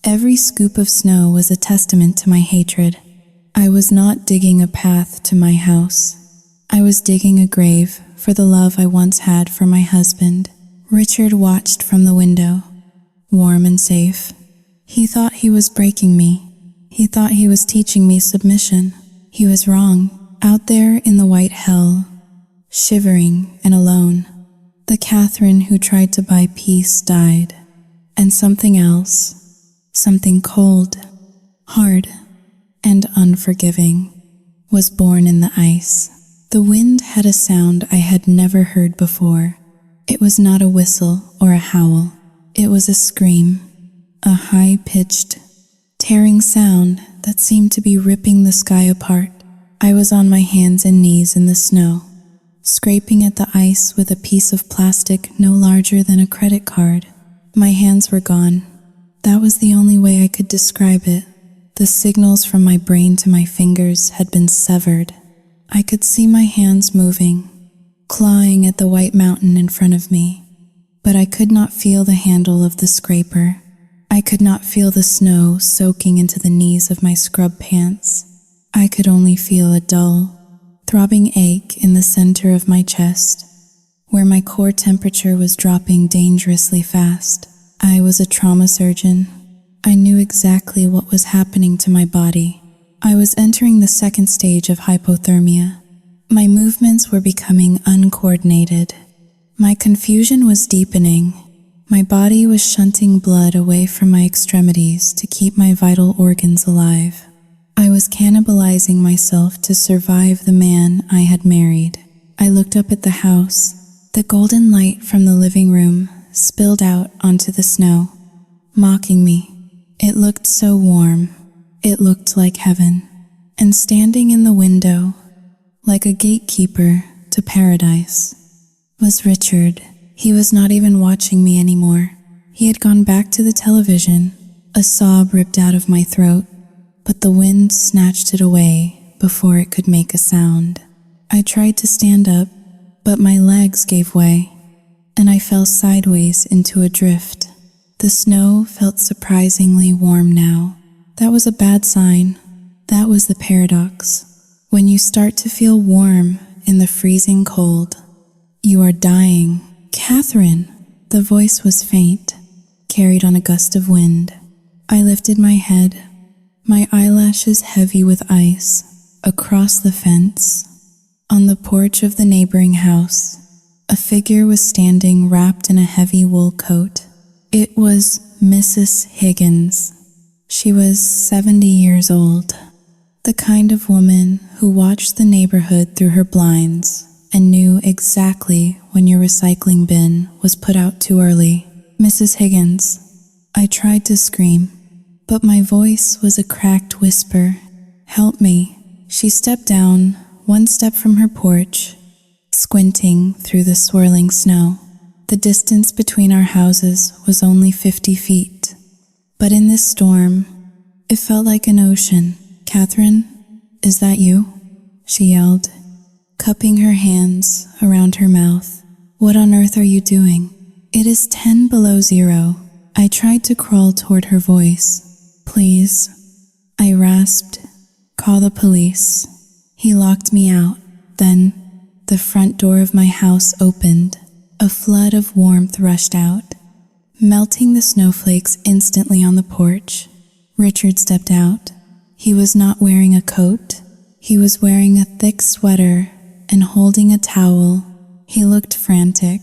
Every scoop of snow was a testament to my hatred. I was not digging a path to my house. I was digging a grave for the love I once had for my husband. Richard watched from the window, warm and safe. He thought he was breaking me. He thought he was teaching me submission. He was wrong. Out there in the white hell, shivering and alone, the Catherine who tried to buy peace died. And something else, something cold, hard, and unforgiving, was born in the ice. The wind had a sound I had never heard before. It was not a whistle or a howl. It was a scream, a high-pitched, tearing sound that seemed to be ripping the sky apart. I was on my hands and knees in the snow, scraping at the ice with a piece of plastic no larger than a credit card. My hands were gone. That was the only way I could describe it. The signals from my brain to my fingers had been severed. I could see my hands moving, clawing at the white mountain in front of me, but I could not feel the handle of the scraper. I could not feel the snow soaking into the knees of my scrub pants. I could only feel a dull, throbbing ache in the center of my chest, where my core temperature was dropping dangerously fast. I was a trauma surgeon. I knew exactly what was happening to my body. I was entering the second stage of hypothermia. My movements were becoming uncoordinated. My confusion was deepening. My body was shunting blood away from my extremities to keep my vital organs alive. I was cannibalizing myself to survive the man I had married. I looked up at the house. The golden light from the living room spilled out onto the snow, mocking me. It looked so warm. It looked like heaven. And standing in the window, like a gatekeeper to paradise, was Richard. He was not even watching me anymore. He had gone back to the television. A sob ripped out of my throat, but the wind snatched it away before it could make a sound. I tried to stand up, but my legs gave way, and I fell sideways into a drift. The snow felt surprisingly warm now. That was a bad sign. That was the paradox. When you start to feel warm in the freezing cold, you are dying. Catherine! The voice was faint, carried on a gust of wind. I lifted my head, my eyelashes heavy with ice. Across the fence, on the porch of the neighboring house, a figure was standing wrapped in a heavy wool coat. It was Mrs. Higgins. She was 70 years old, the kind of woman who watched the neighborhood through her blinds and knew exactly when your recycling bin was put out too early. Mrs. Higgins. I tried to scream, but my voice was a cracked whisper. Help me. She stepped down, one step from her porch, squinting through the swirling snow. The distance between our houses was only 50 feet, but in this storm, it felt like an ocean. Catherine, is that you? She yelled, cupping her hands around her mouth. What on earth are you doing? It is 10 below zero. I tried to crawl toward her voice. Please, I rasped. Call the police. He locked me out. Then, the front door of my house opened. A flood of warmth rushed out, melting the snowflakes instantly on the porch. Richard stepped out. He was not wearing a coat. He was wearing a thick sweater and holding a towel. He looked frantic.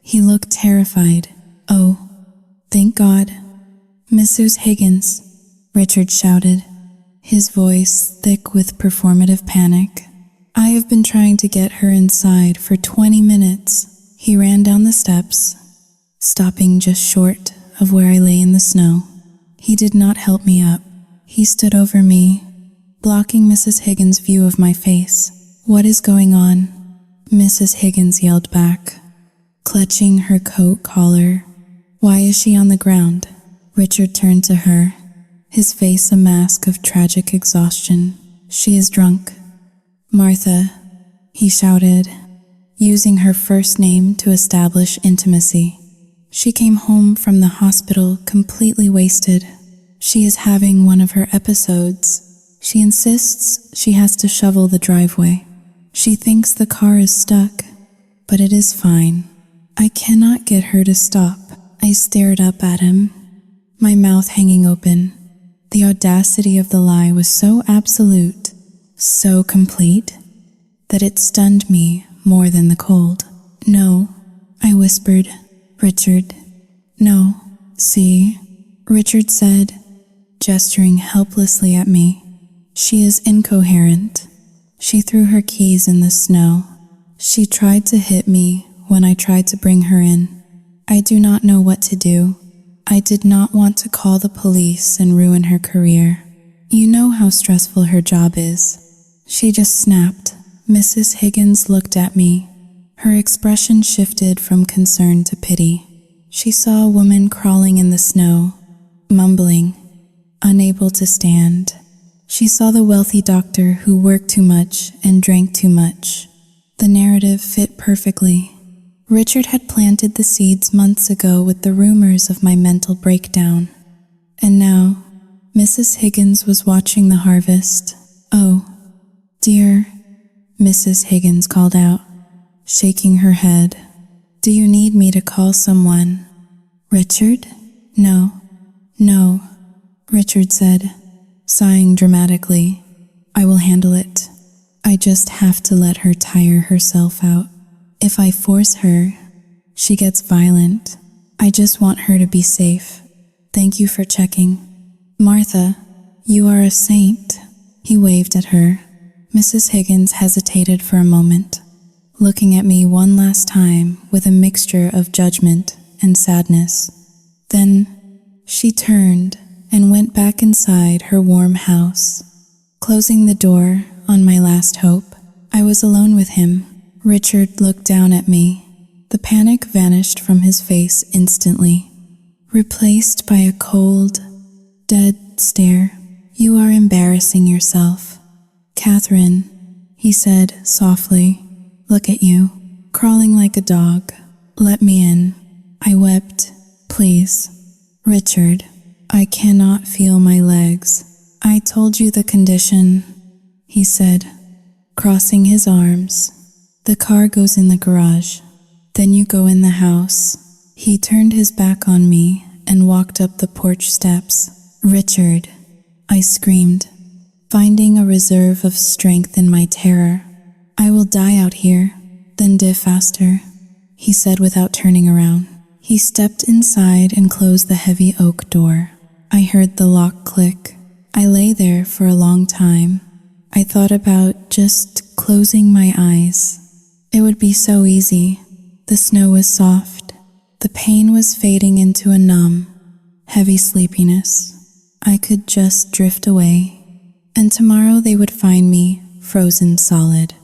He looked terrified. Oh, thank God. Mrs. Higgins, Richard shouted, his voice thick with performative panic. I have been trying to get her inside for 20 minutes. He ran down the steps, stopping just short of where I lay in the snow. He did not help me up. He stood over me, blocking Mrs. Higgins' view of my face. What is going on? Mrs. Higgins yelled back, clutching her coat collar. Why is she on the ground? Richard turned to her, his face a mask of tragic exhaustion. She is drunk. Martha, he shouted, using her first name to establish intimacy. She came home from the hospital completely wasted. She is having one of her episodes. She insists she has to shovel the driveway. She thinks the car is stuck, but it is fine. I cannot get her to stop. I stared up at him, my mouth hanging open. The audacity of the lie was so absolute, so complete, that it stunned me more than the cold. "No," I whispered. "Richard, no." "See," Richard said, gesturing helplessly at me. "She is incoherent." She threw her keys in the snow. She tried to hit me when I tried to bring her in. I do not know what to do. I did not want to call the police and ruin her career. You know how stressful her job is. She just snapped. Mrs. Higgins looked at me. Her expression shifted from concern to pity. She saw a woman crawling in the snow, mumbling, unable to stand. She saw the wealthy doctor who worked too much and drank too much. The narrative fit perfectly. Richard had planted the seeds months ago with the rumors of my mental breakdown. And now, Mrs. Higgins was watching the harvest. "Oh, dear," Mrs. Higgins called out, shaking her head. "Do you need me to call someone?" "Richard?" No, Richard said, sighing dramatically. "I will handle it. I just have to let her tire herself out. If I force her, she gets violent. I just want her to be safe. Thank you for checking." "Martha, you are a saint." He waved at her. Mrs. Higgins hesitated for a moment, looking at me one last time with a mixture of judgment and sadness. Then she turned and went back inside her warm house, closing the door on my last hope. I was alone with him. Richard looked down at me. The panic vanished from his face instantly, replaced by a cold, dead stare. "You are embarrassing yourself." "Catherine," he said softly, "look at you, crawling like a dog. Let me in." I wept. "Please." "Richard, I cannot feel my legs." "I told you the condition," he said, crossing his arms. "The car goes in the garage. Then you go in the house." He turned his back on me and walked up the porch steps. "Richard," I screamed, finding a reserve of strength in my terror. "I will die out here." "Then die faster," he said without turning around. He stepped inside and closed the heavy oak door. I heard the lock click. I lay there for a long time. I thought about just closing my eyes. It would be so easy. The snow was soft. The pain was fading into a numb, heavy sleepiness. I could just drift away. And tomorrow they would find me frozen solid,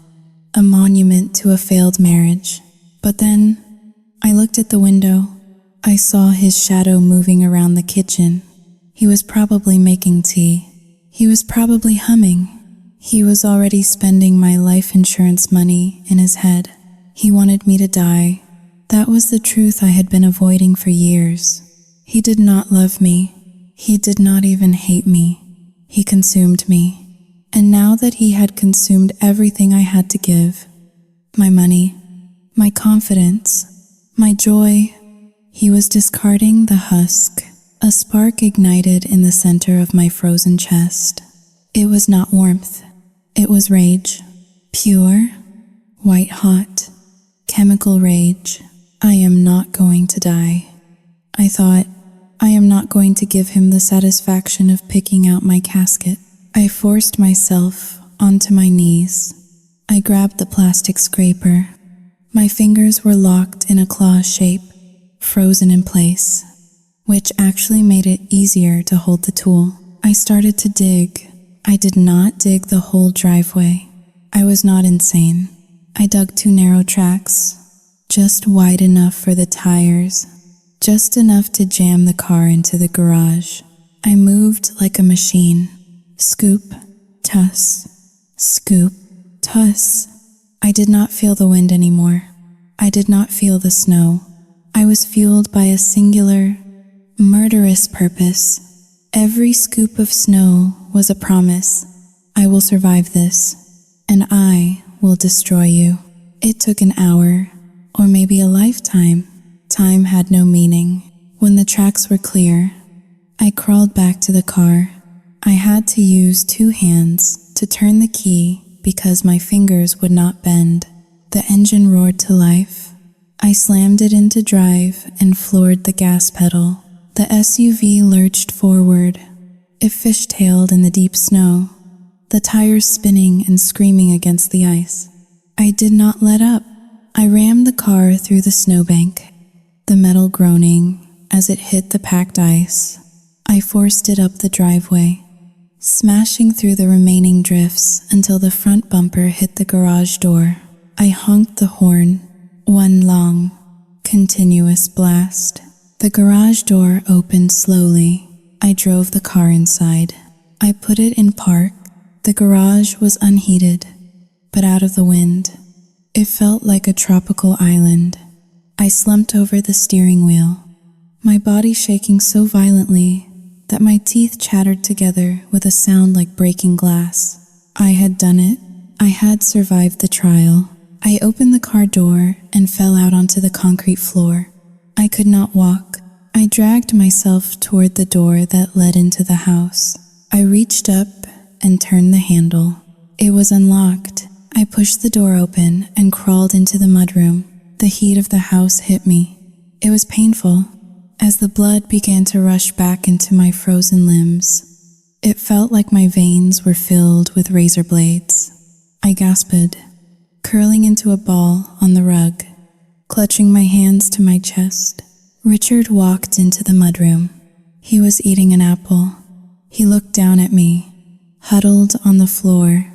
a monument to a failed marriage. But then I looked at the window. I saw his shadow moving around the kitchen. He was probably making tea. He was probably humming. He was already spending my life insurance money in his head. He wanted me to die. That was the truth I had been avoiding for years. He did not love me. He did not even hate me. He consumed me. And now that he had consumed everything I had to give, my money, my confidence, my joy, he was discarding the husk. A spark ignited in the center of my frozen chest. It was not warmth. It was rage. Pure, white-hot, chemical rage. I am not going to die. I thought, I am not going to give him the satisfaction of picking out my casket. I forced myself onto my knees. I grabbed the plastic scraper. My fingers were locked in a claw shape, frozen in place, which actually made it easier to hold the tool. I started to dig. I did not dig the whole driveway. I was not insane. I dug 2 narrow tracks, just wide enough for the tires, just enough to jam the car into the garage. I moved like a machine. Scoop, tuss, scoop, tuss. I did not feel the wind anymore. I did not feel the snow. I was fueled by a singular, murderous purpose. Every scoop of snow was a promise. I will survive this, and I will destroy you. It took an hour, or maybe a lifetime. Time had no meaning. When the tracks were clear, I crawled back to the car. I had to use 2 hands to turn the key because my fingers would not bend. The engine roared to life. I slammed it into drive and floored the gas pedal. The SUV lurched forward. It fishtailed in the deep snow, the tires spinning and screaming against the ice. I did not let up. I rammed the car through the snowbank, the metal groaning as it hit the packed ice. I forced it up the driveway, smashing through the remaining drifts until the front bumper hit the garage door. I honked the horn, one long, continuous blast. The garage door opened slowly. I drove the car inside. I put it in park. The garage was unheated, but out of the wind. It felt like a tropical island. I slumped over the steering wheel, my body shaking so violently that my teeth chattered together with a sound like breaking glass. I had done it. I had survived the trial. I opened the car door and fell out onto the concrete floor. I could not walk. I dragged myself toward the door that led into the house. I reached up and turned the handle. It was unlocked. I pushed the door open and crawled into the mudroom. The heat of the house hit me. It was painful. As the blood began to rush back into my frozen limbs, it felt like my veins were filled with razor blades. I gasped, curling into a ball on the rug, clutching my hands to my chest. Richard walked into the mudroom. He was eating an apple. He looked down at me, huddled on the floor,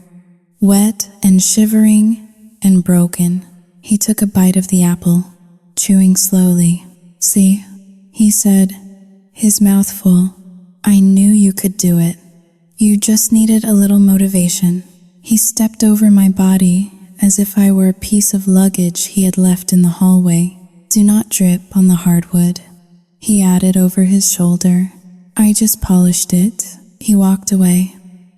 wet and shivering and broken. He took a bite of the apple, chewing slowly. "See," he said, his mouth full. "I knew you could do it. You just needed a little motivation." He stepped over my body as if I were a piece of luggage he had left in the hallway. "Do not drip on the hardwood," he added over his shoulder. I just polished it. He walked away,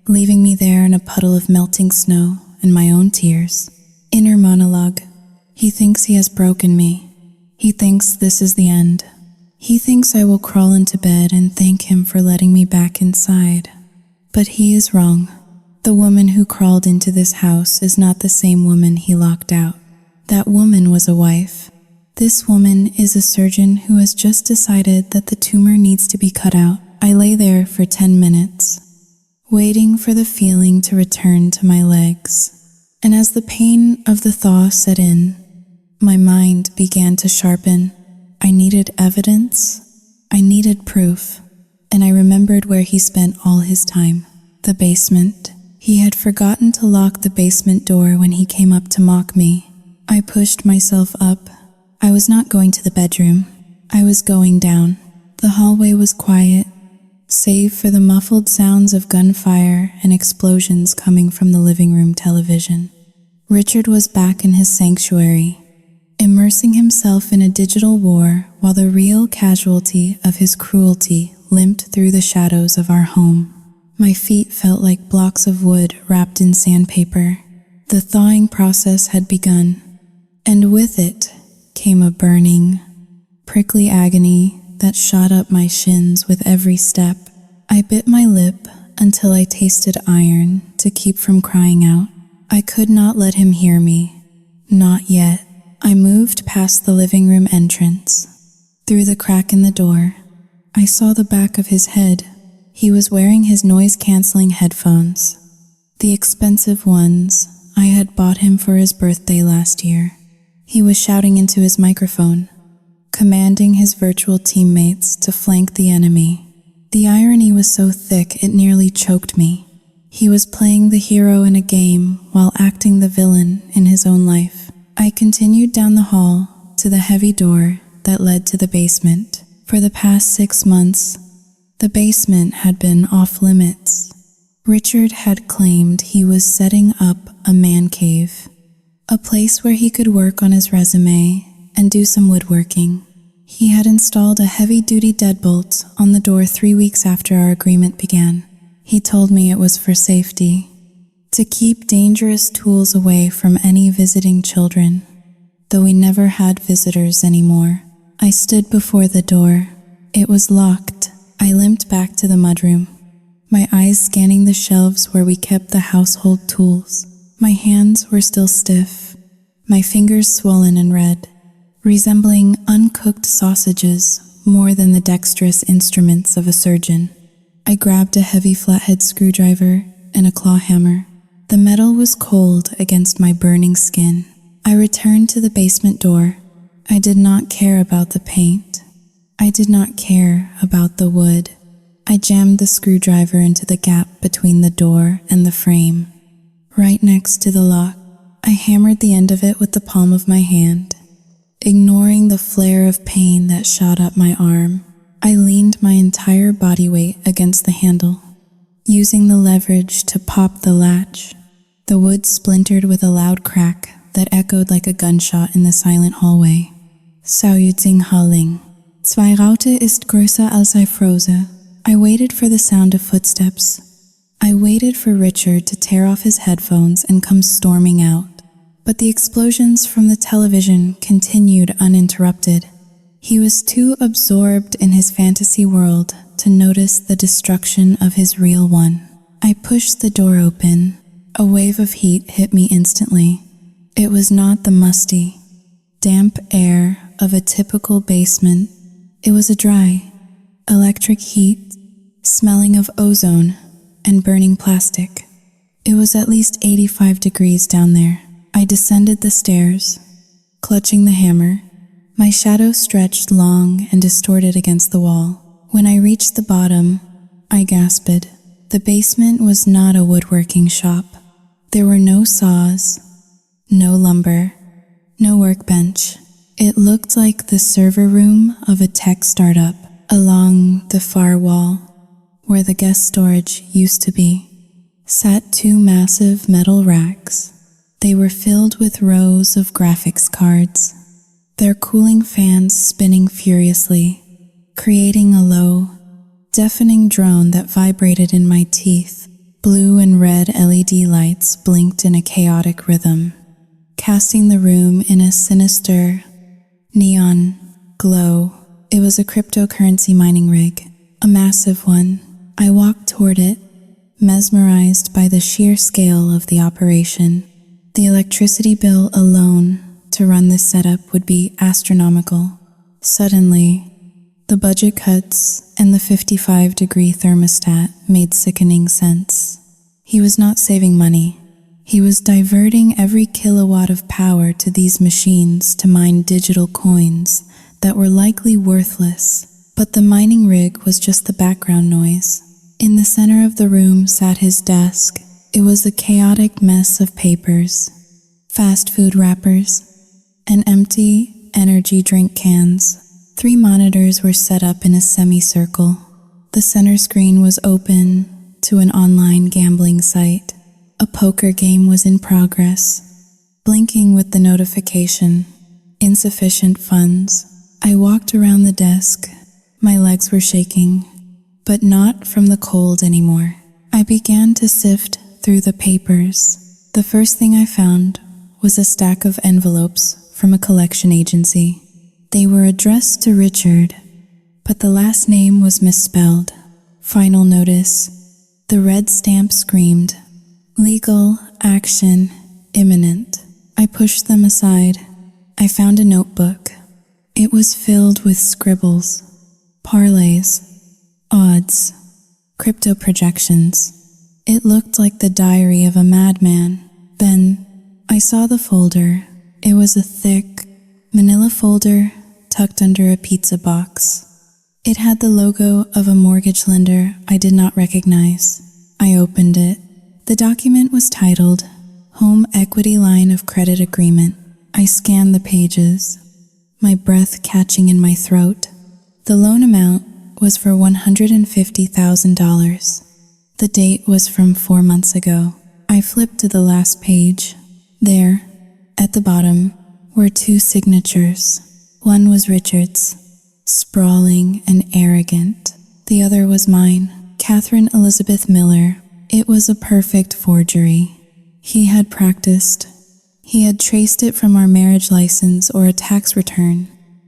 leaving me there in a puddle of melting snow and my own tears. Inner monologue. He thinks he has broken me. He thinks this is the end. He thinks I will crawl into bed and thank him for letting me back inside. But he is wrong. The woman who crawled into this house is not the same woman he locked out. That woman was a wife. This woman is a surgeon who has just decided that the tumor needs to be cut out. I lay there for 10 minutes, waiting for the feeling to return to my legs. And as the pain of the thaw set in, my mind began to sharpen. I needed evidence. I needed proof. And I remembered where he spent all his time. The basement. He had forgotten to lock the basement door when he came up to mock me. I pushed myself up. I was not going to the bedroom. I was going down. The hallway was quiet, save for the muffled sounds of gunfire and explosions coming from the living room television. Richard was back in his sanctuary, immersing himself in a digital war while the real casualty of his cruelty limped through the shadows of our home. My feet felt like blocks of wood wrapped in sandpaper. The thawing process had begun, and with it came a burning, prickly agony that shot up my shins with every step. I bit my lip until I tasted iron to keep from crying out. I could not let him hear me. Not yet. I moved past the living room entrance. Through the crack in the door, I saw the back of his head. He was wearing his noise-canceling headphones, the expensive ones I had bought him for his birthday last year. He was shouting into his microphone, commanding his virtual teammates to flank the enemy. The irony was so thick it nearly choked me. He was playing the hero in a game while acting the villain in his own life. I continued down the hall to the heavy door that led to the basement. For the past 6 months, the basement had been off limits. Richard had claimed he was setting up a man cave, a place where he could work on his resume and do some woodworking. He had installed a heavy-duty deadbolt on the door 3 weeks after our agreement began. He told me it was for safety. to keep dangerous tools away from any visiting children. Though we never had visitors anymore, I stood before the door. It was locked. I limped back to the mudroom, my eyes scanning the shelves where we kept the household tools. My hands were still stiff, my fingers swollen and red, resembling uncooked sausages more than the dexterous instruments of a surgeon. I grabbed a heavy flathead screwdriver and a claw hammer. The metal was cold against my burning skin. I returned to the basement door. I did not care about the paint. I did not care about the wood. I jammed the screwdriver into the gap between the door and the frame, right next to the lock. I hammered the end of it with the palm of my hand. Ignoring the flare of pain that shot up my arm, I leaned my entire body weight against the handle, using the leverage to pop the latch. The wood splintered with a loud crack that echoed like a gunshot in the silent hallway. Halling. Zwei Raute ist größer als I Froze. I waited for the sound of footsteps. I waited for Richard to tear off his headphones and come storming out. But the explosions from the television continued uninterrupted. He was too absorbed in his fantasy world to notice the destruction of his real one. I pushed the door open. A wave of heat hit me instantly. It was not the musty, damp air of a typical basement. It was a dry, electric heat, smelling of ozone and burning plastic. It was at least 85 degrees down there. I descended the stairs, clutching the hammer. My shadow stretched long and distorted against the wall. When I reached the bottom, I gasped. The basement was not a woodworking shop. There were no saws, no lumber, no workbench. It looked like the server room of a tech startup. Along the far wall, where the guest storage used to be, sat two massive metal racks. They were filled with rows of graphics cards, their cooling fans spinning furiously, creating a low, deafening drone that vibrated in my teeth. Blue and red LED lights blinked in a chaotic rhythm, casting the room in a sinister, neon glow. It was a cryptocurrency mining rig, a massive one. I walked toward it, mesmerized by the sheer scale of the operation. The electricity bill alone to run this setup would be astronomical. Suddenly, the budget cuts and the 55-degree thermostat made sickening sense. He was not saving money. He was diverting every kilowatt of power to these machines to mine digital coins that were likely worthless. But the mining rig was just the background noise. In the center of the room sat his desk. It was a chaotic mess of papers, fast food wrappers, and empty energy drink cans. 3 monitors were set up in a semicircle. The center screen was open to an online gambling site. A poker game was in progress, blinking with the notification, insufficient funds. I walked around the desk. My legs were shaking, but not from the cold anymore. I began to sift through the papers. The first thing I found was a stack of envelopes from a collection agency. They were addressed to Richard, but the last name was misspelled. Final notice. The red stamp screamed, "Legal action imminent." I pushed them aside. I found a notebook. It was filled with scribbles, parlays, odds, crypto projections. It looked like the diary of a madman. Then I saw the folder. It was a thick, manila folder tucked under a pizza box. It had the logo of a mortgage lender I did not recognize. I opened it. The document was titled Home Equity Line of Credit Agreement. I scanned the pages, my breath catching in my throat. The loan amount was for $150,000. The date was from 4 months ago. I flipped to the last page. There, at the bottom, were 2 signatures. One was Richard's, sprawling and arrogant. The other was mine, Catherine Elizabeth Miller. It was a perfect forgery. He had practiced. He had traced it from our marriage license or a tax return.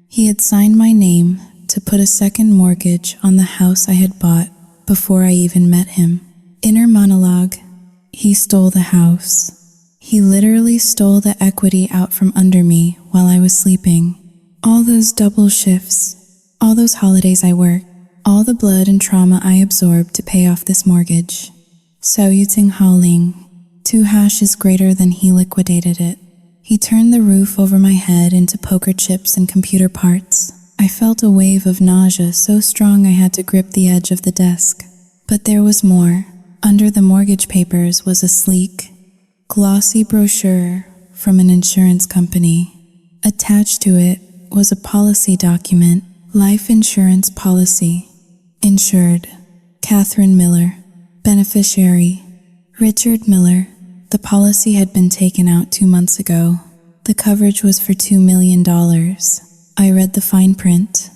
He had signed my name to put a second mortgage on the house I had bought before I even met him. Inner monologue. He stole the house. He literally stole the equity out from under me while I was sleeping. All those double shifts, all those holidays I worked, all the blood and trauma I absorbed to pay off this mortgage. Saoyuting Haoling. 2 hashes greater than he liquidated it. He turned the roof over my head into poker chips and computer parts. I felt a wave of nausea so strong I had to grip the edge of the desk. But there was more. Under the mortgage papers was a sleek, glossy brochure from an insurance company. Attached to it was a policy document, life insurance policy. Insured, Catherine Miller. Beneficiary, Richard Miller. The policy had been taken out 2 months ago. The coverage was for $2 million. I read the fine print.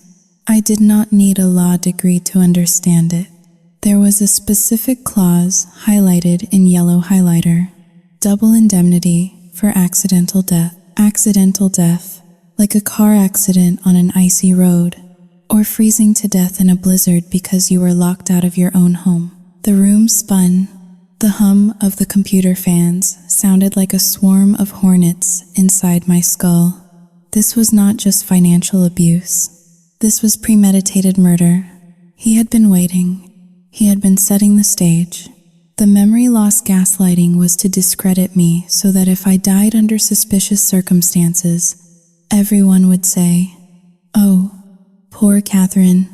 I did not need a law degree to understand it. There was a specific clause highlighted in yellow highlighter. Double indemnity for accidental death. Accidental death, like a car accident on an icy road, or freezing to death in a blizzard because you were locked out of your own home. The room spun. The hum of the computer fans sounded like a swarm of hornets inside my skull. This was not just financial abuse. This was premeditated murder. He had been waiting. He had been setting the stage. The memory loss gaslighting was to discredit me so that if I died under suspicious circumstances, everyone would say, "Oh, poor Catherine.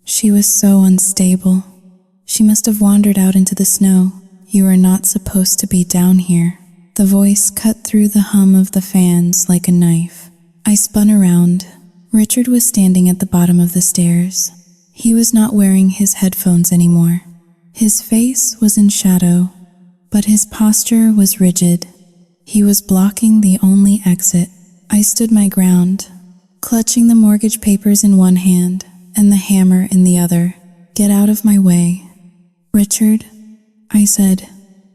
She was so unstable. She must have wandered out into the snow. You are not supposed to be down here." The voice cut through the hum of the fans like a knife. I spun around. Richard was standing at the bottom of the stairs. He was not wearing his headphones anymore. His face was in shadow, but his posture was rigid. He was blocking the only exit. I stood my ground, clutching the mortgage papers in one hand and the hammer in the other. "Get out of my way." "Richard," I said.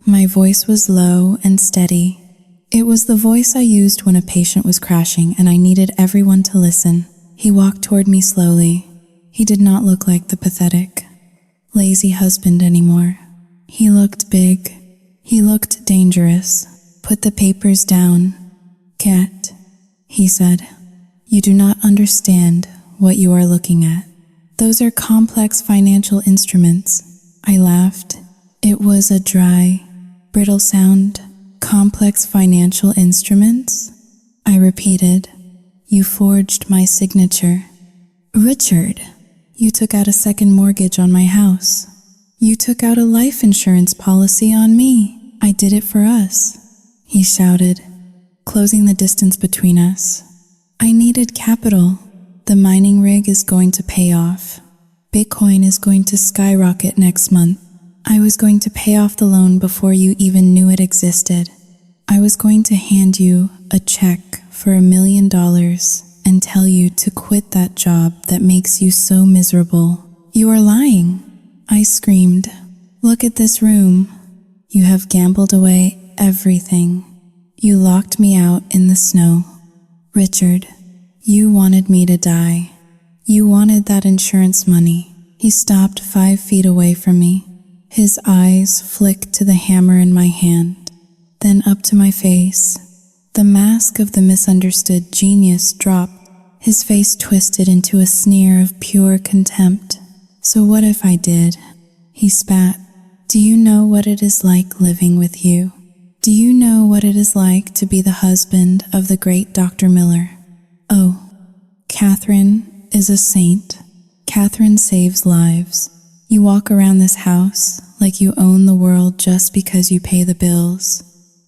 My voice was low and steady. It was the voice I used when a patient was crashing and I needed everyone to listen. He walked toward me slowly. He did not look like the pathetic, lazy husband anymore. He looked big. He looked dangerous. "Put the papers down, Cat," he said. "You do not understand what you are looking at. Those are complex financial instruments." I laughed. It was a dry, brittle sound. "Complex financial instruments?" I repeated. "You forged my signature." "Richard, you took out a second mortgage on my house. You took out a life insurance policy on me. I did it for us," he shouted, closing the distance between us. "I needed capital. The mining rig is going to pay off. Bitcoin is going to skyrocket next month. I was going to pay off the loan before you even knew it existed. I was going to hand you a check for $1 million and tell you to quit that job that makes you so miserable." "You are lying," I screamed. "Look at this room. You have gambled away everything. You locked me out in the snow. Richard, you wanted me to die. You wanted that insurance money." He stopped 5 feet away from me. His eyes flicked to the hammer in my hand, then up to my face. The mask of the misunderstood genius dropped. His face twisted into a sneer of pure contempt. "So what if I did?" He spat. "Do you know what it is like living with you? Do you know what it is like to be the husband of the great Dr. Miller? Oh, Catherine is a saint. Catherine saves lives. You walk around this house like you own the world just because you pay the bills.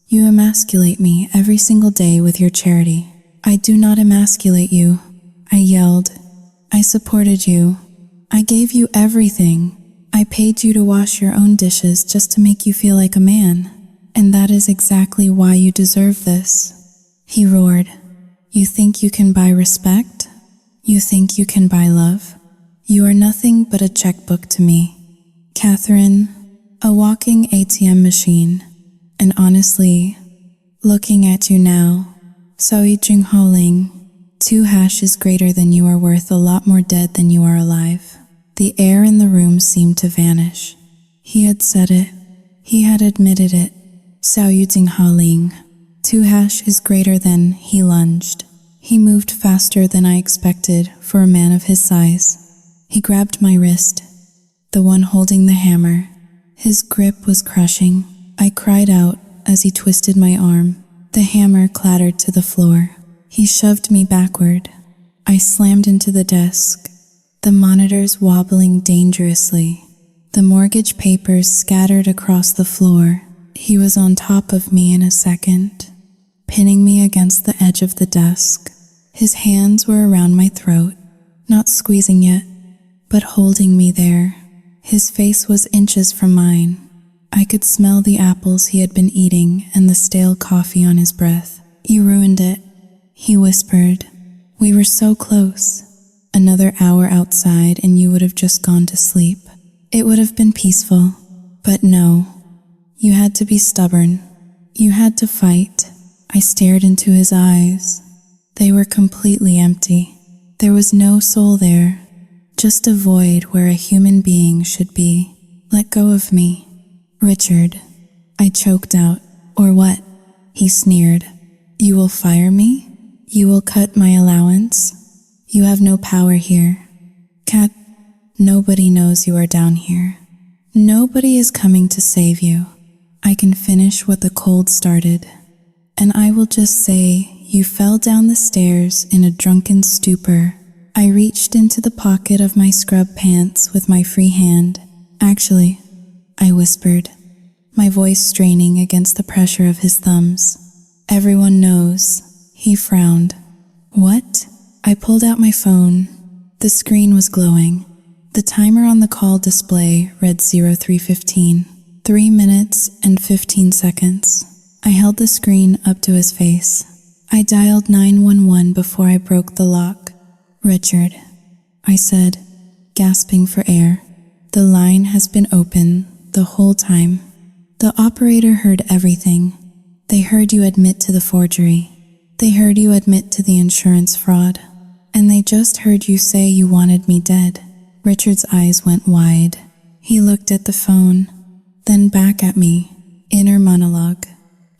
You emasculate me every single day with your charity." "I do not emasculate you," I yelled. "I supported you. I gave you everything. I paid you to wash your own dishes just to make you feel like a man. And that is exactly why you deserve this." He roared. "You think you can buy respect? You think you can buy love? You are nothing but a checkbook to me. Catherine, a walking ATM machine. And honestly, looking at you now, Saoyi Jinghaoling, 2# is greater than you are worth a lot more dead than you are alive. The air in the room seemed to vanish. He had said it. He had admitted it. Saoyi Jinghaoling, 2# is greater than. He lunged. He moved faster than I expected for a man of his size. He grabbed my wrist, the one holding the hammer. His grip was crushing. I cried out as he twisted my arm. The hammer clattered to the floor. He shoved me backward. I slammed into the desk, the monitors wobbling dangerously, the mortgage papers scattered across the floor. He was on top of me in a second, pinning me against the edge of the desk. His hands were around my throat, not squeezing yet, but holding me there. His face was inches from mine. I could smell the apples he had been eating and the stale coffee on his breath. "You ruined it," he whispered. "We were so close. Another hour outside and you would have just gone to sleep. It would have been peaceful. But no, you had to be stubborn. You had to fight." I stared into his eyes. They were completely empty. There was no soul there, just a void where a human being should be. "Let go of me, Richard," I choked out. "Or what?" he sneered. "You will fire me? You will cut my allowance? You have no power here. Cat, nobody knows you are down here. Nobody is coming to save you. I can finish what the cold started. And I will just say you fell down the stairs in a drunken stupor." I reached into the pocket of my scrub pants with my free hand. "Actually," I whispered, my voice straining against the pressure of his thumbs. "Everyone knows." He frowned. "What?" I pulled out my phone. The screen was glowing. The timer on the call display read 03:15, 3 minutes and 15 seconds. I held the screen up to his face. I dialed 911 before I broke the lock. "Richard," I said, gasping for air. "The line has been open the whole time." The operator heard everything. They heard you admit to the forgery. They heard you admit to the insurance fraud. And they just heard you say you wanted me dead. Richard's eyes went wide. He looked at the phone, then back at me. Inner monologue.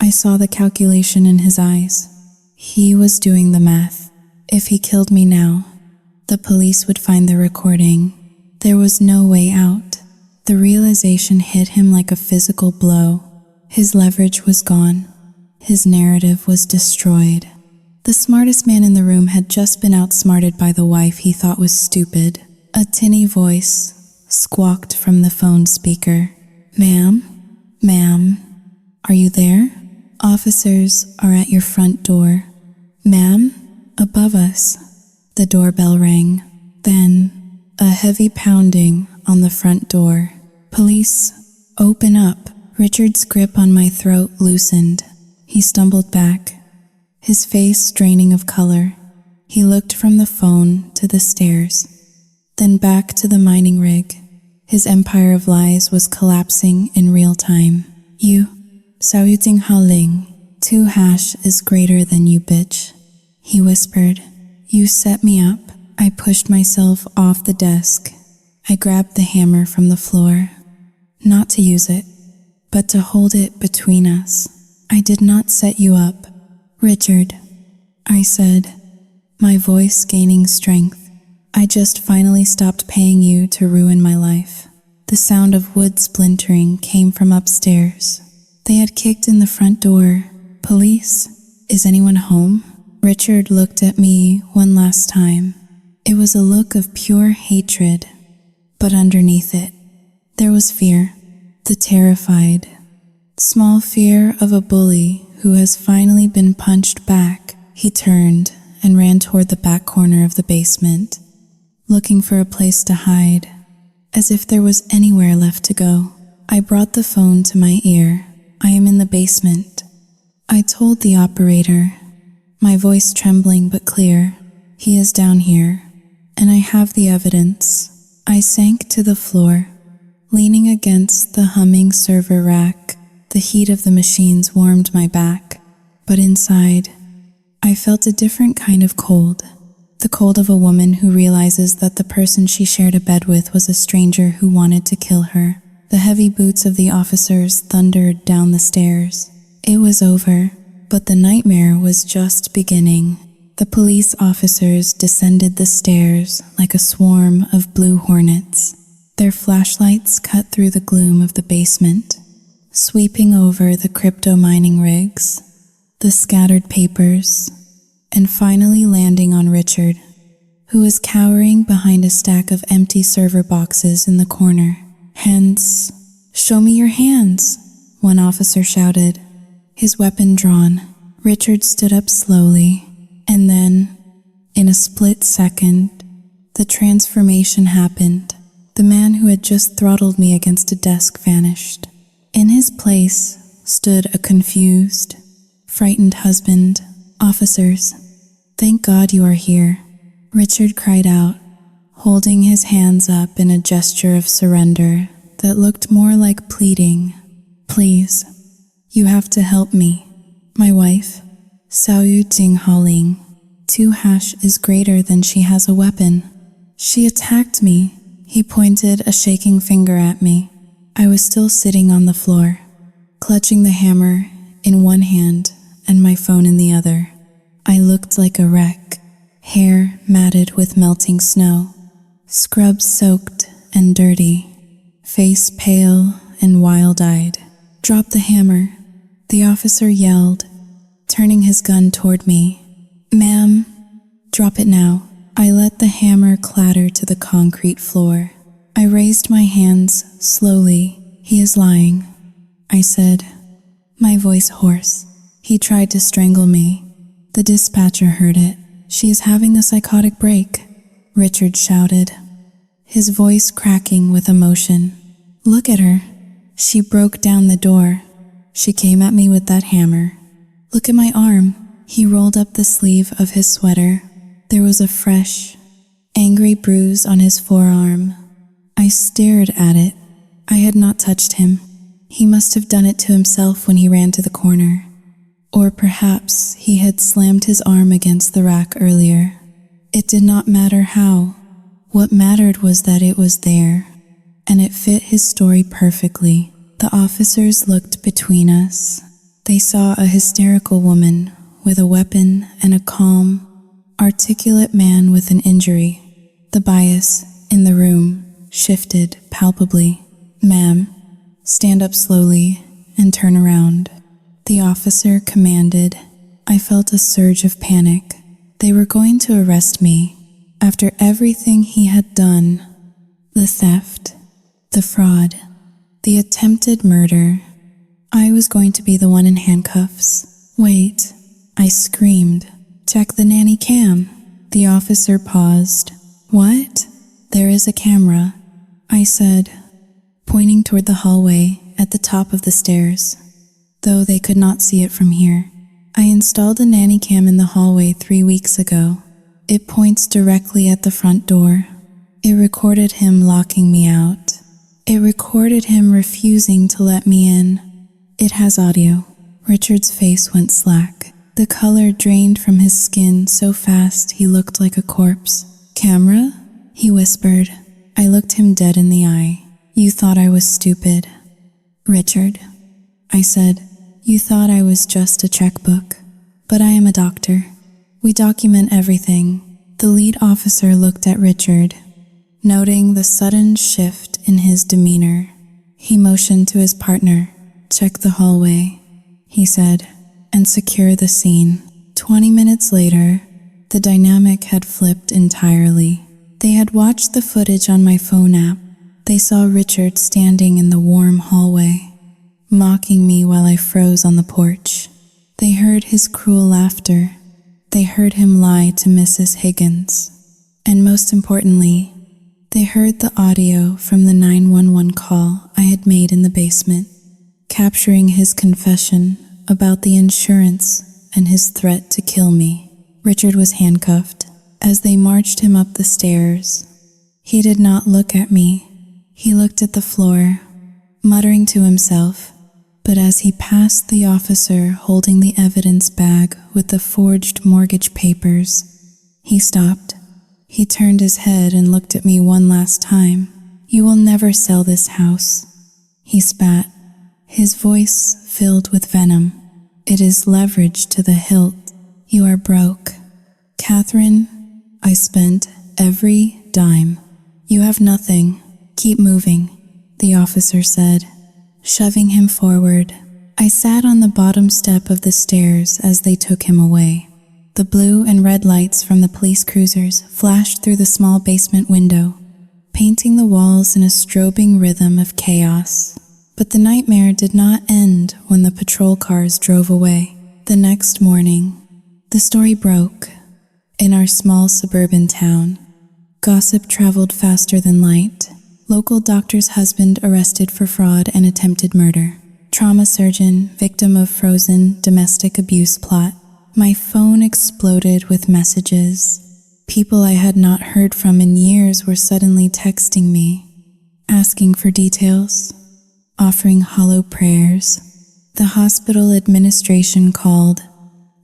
I saw the calculation in his eyes. He was doing the math. If he killed me now, the police would find the recording. There was no way out. The realization hit him like a physical blow. His leverage was gone. His narrative was destroyed. The smartest man in the room had just been outsmarted by the wife he thought was stupid. A tinny voice squawked from the phone speaker. "Ma'am? Ma'am? Are you there? Officers are at your front door. Ma'am? Above us." The doorbell rang. Then, a heavy pounding on the front door. "Police, open up." Richard's grip on my throat loosened. He stumbled back, his face draining of color. He looked from the phone to the stairs, then back to the mining rig. His empire of lies was collapsing in real time. "You, Saoyi Jinghaoling, 2# is greater than you, bitch," he whispered. "You set me up." I pushed myself off the desk. I grabbed the hammer from the floor, not to use it, but to hold it between us. "I did not set you up, Richard," I said, my voice gaining strength. "I just finally stopped paying you to ruin my life." The sound of wood splintering came from upstairs. They had kicked in the front door. "Police? Is anyone home?" Richard looked at me one last time. It was a look of pure hatred, but underneath it, there was fear. The terrified, small fear of a bully who has finally been punched back. He turned and ran toward the back corner of the basement, looking for a place to hide, as if there was anywhere left to go. I brought the phone to my ear. "I am in the basement," I told the operator, my voice trembling but clear. "He is down here, and I have the evidence." I sank to the floor, leaning against the humming server rack. The heat of the machines warmed my back, but inside, I felt a different kind of cold. The cold of a woman who realizes that the person she shared a bed with was a stranger who wanted to kill her. The heavy boots of the officers thundered down the stairs. It was over, but the nightmare was just beginning. The police officers descended the stairs like a swarm of blue hornets. Their flashlights cut through the gloom of the basement, sweeping over the crypto mining rigs, the scattered papers, and finally landing on Richard, who was cowering behind a stack of empty server boxes in the corner. "Hands! Show me your hands!" one officer shouted, his weapon drawn. Richard stood up slowly, and then, in a split second, the transformation happened. The man who had just throttled me against a desk vanished. In his place stood a confused, frightened husband. "Officers, thank God you are here," Richard cried out, holding his hands up in a gesture of surrender that looked more like pleading. "Please, you have to help me. My wife, Xiaoyu Jinghaoling, 2# is greater than she has a weapon. She attacked me." He pointed a shaking finger at me. I was still sitting on the floor, clutching the hammer in one hand and my phone in the other. I looked like a wreck, hair matted with melting snow, scrubs soaked and dirty, face pale and wild-eyed. "Drop the hammer," the officer yelled, turning his gun toward me. "Ma'am, drop it now." I let the hammer clatter to the concrete floor. I raised my hands slowly. "He is lying," I said, my voice hoarse. He tried to strangle me. The dispatcher heard it. "She is having a psychotic break," Richard shouted, his voice cracking with emotion. "Look at her. She broke down the door. She came at me with that hammer. Look at my arm." He rolled up the sleeve of his sweater. There was a fresh, angry bruise on his forearm. I stared at it. I had not touched him. He must have done it to himself when he ran to the corner. Or perhaps he had slammed his arm against the rack earlier. It did not matter how. What mattered was that it was there, and it fit his story perfectly. The officers looked between us. They saw a hysterical woman with a weapon and a calm, articulate man with an injury. The bias in the room shifted palpably. "Ma'am, stand up slowly and turn around," the officer commanded. I felt a surge of panic. They were going to arrest me after everything he had done. The theft, the fraud, the attempted murder. I was going to be the one in handcuffs. "Wait," I screamed. "Check the nanny cam." The officer paused. "What?" "There is a camera," I said, pointing toward the hallway at the top of the stairs, though they could not see it from here. "I installed a nanny cam in the hallway 3 weeks ago. It points directly at the front door. It recorded him locking me out. It recorded him refusing to let me in. It has audio." Richard's face went slack. The color drained from his skin so fast he looked like a corpse. "Camera?" he whispered. I looked him dead in the eye. "You thought I was stupid, Richard," I said. "You thought I was just a checkbook, but I am a doctor. We document everything." The lead officer looked at Richard, noting the sudden shift in his demeanor. He motioned to his partner. "Check the hallway," he said, "and secure the scene." 20 minutes later, the dynamic had flipped entirely. They had watched the footage on my phone app. They saw Richard standing in the warm hallway, mocking me while I froze on the porch. They heard his cruel laughter. They heard him lie to Mrs. Higgins. And most importantly, they heard the audio from the 911 call I had made in the basement, capturing his confession about the insurance and his threat to kill me. Richard was handcuffed. As they marched him up the stairs, he did not look at me. He looked at the floor, muttering to himself, But as he passed the officer holding the evidence bag with the forged mortgage papers, he stopped. He turned his head and looked at me one last time. "You will never sell this house," he spat, his voice filled with venom. "It is leverage to the hilt. You are broke." "Catherine, I spent every dime. You have nothing. Keep moving," the officer said, shoving him forward. I sat on the bottom step of the stairs as they took him away. The blue and red lights from the police cruisers flashed through the small basement window, painting the walls in a strobing rhythm of chaos. But the nightmare did not end when the patrol cars drove away. The next morning, the story broke. In our small suburban town, gossip traveled faster than light. Local doctor's husband arrested for fraud and attempted murder. Trauma surgeon, victim of frozen domestic abuse plot. My phone exploded with messages. People I had not heard from in years were suddenly texting me, asking for details, offering hollow prayers. The hospital administration called,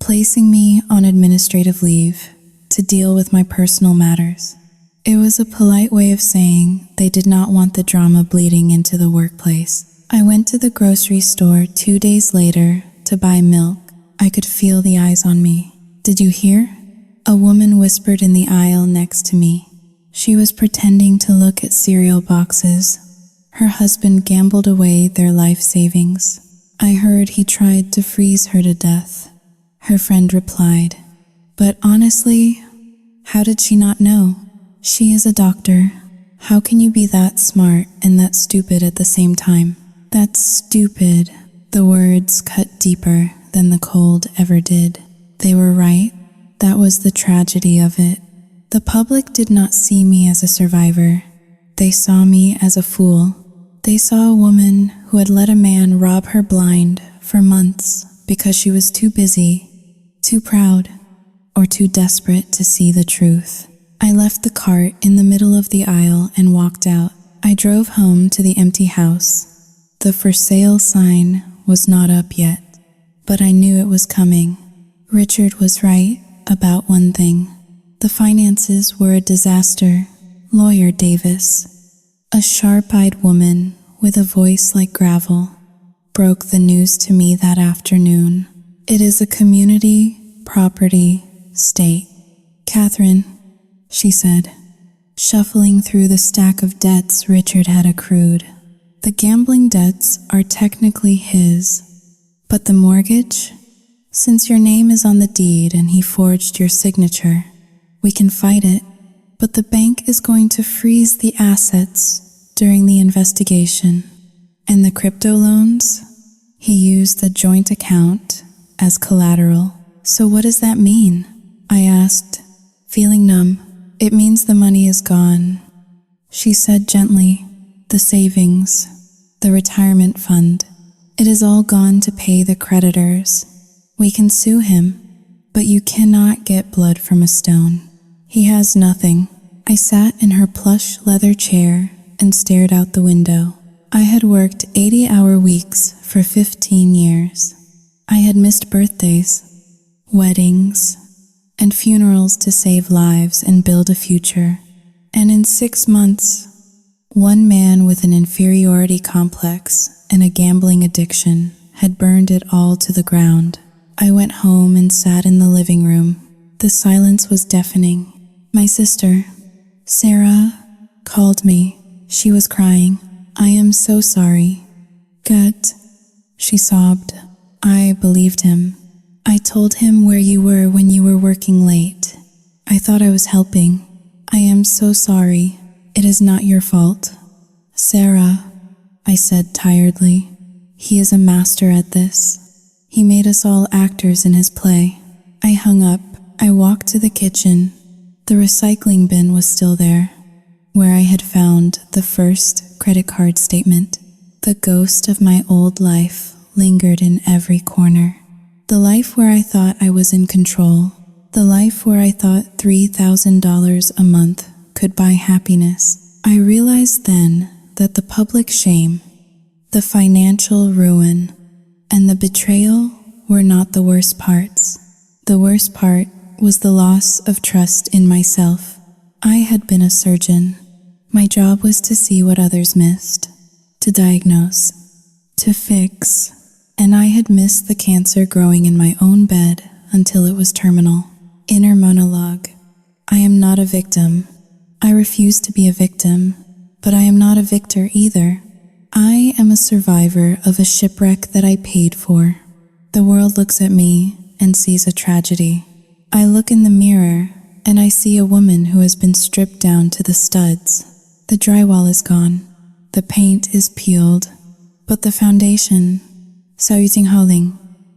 placing me on administrative leave to deal with my personal matters. It was a polite way of saying they did not want the drama bleeding into the workplace. I went to the grocery store 2 days later to buy milk. I could feel the eyes on me. "Did you hear?" A woman whispered in the aisle next to me. She was pretending to look at cereal boxes. Her husband gambled away their life savings. "I heard he tried to freeze her to death," her friend replied. "But honestly, how did she not know? She is a doctor. How can you be that smart and that stupid at the same time?" "That's stupid." The words cut deeper than the cold ever did. They were right. That was the tragedy of it. The public did not see me as a survivor. They saw me as a fool. They saw a woman who had let a man rob her blind for months because she was too busy, too proud, or too desperate to see the truth. I left the cart in the middle of the aisle and walked out. I drove home to the empty house. The for sale sign was not up yet, but I knew it was coming. Richard was right about one thing. The finances were a disaster. Lawyer Davis, a sharp-eyed woman with a voice like gravel, broke the news to me that afternoon. "It is a community property state." "Catherine," she said, shuffling through the stack of debts Richard had accrued. "The gambling debts are technically his, but the mortgage? Since your name is on the deed and he forged your signature, we can fight it, but the bank is going to freeze the assets during the investigation. And the crypto loans? He used the joint account as collateral. So what does that mean?" I asked, feeling numb. "It means the money is gone," she said gently. "The savings, the retirement fund, it is all gone to pay the creditors. We can sue him, but you cannot get blood from a stone. He has nothing." I sat in her plush leather chair and stared out the window. I had worked 80-hour weeks for 15 years. I had missed birthdays, weddings, and funerals to save lives and build a future. And in 6 months, one man with an inferiority complex and a gambling addiction had burned it all to the ground. I went home and sat in the living room. The silence was deafening. My sister, Sarah, called me. She was crying. "I am so sorry." "Gut," she sobbed. I believed him. "I told him where you were when you were working late. I thought I was helping. I am so sorry. It is not your fault." "Sarah," I said tiredly, "he is a master at this. He made us all actors in his play." I hung up. I walked to the kitchen. The recycling bin was still there, where I had found the first credit card statement. The ghost of my old life lingered in every corner. The life where I thought I was in control. The life where I thought $3,000 a month could buy happiness. I realized then that the public shame, the financial ruin, And the betrayal were not the worst parts. The worst part was the loss of trust in myself. I had been a surgeon. My job was to see what others missed, to diagnose, to fix, and I had missed the cancer growing in my own bed until it was terminal. Inner monologue. I am not a victim. I refuse to be a victim, but I am not a victor either. I am a survivor of a shipwreck that I paid for. The world looks at me and sees a tragedy. I look in the mirror and I see a woman who has been stripped down to the studs. The drywall is gone. The paint is peeled. But the foundation, Saoting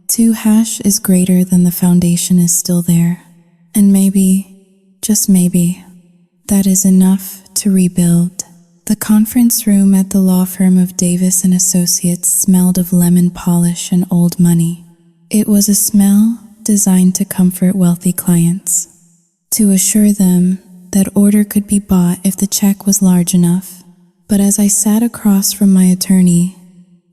2# is greater than the foundation is still there. And maybe, just maybe, that is enough to rebuild. The conference room at the law firm of Davis & Associates smelled of lemon polish and old money. It was a smell designed to comfort wealthy clients, to assure them that order could be bought if the check was large enough. But as I sat across from my attorney,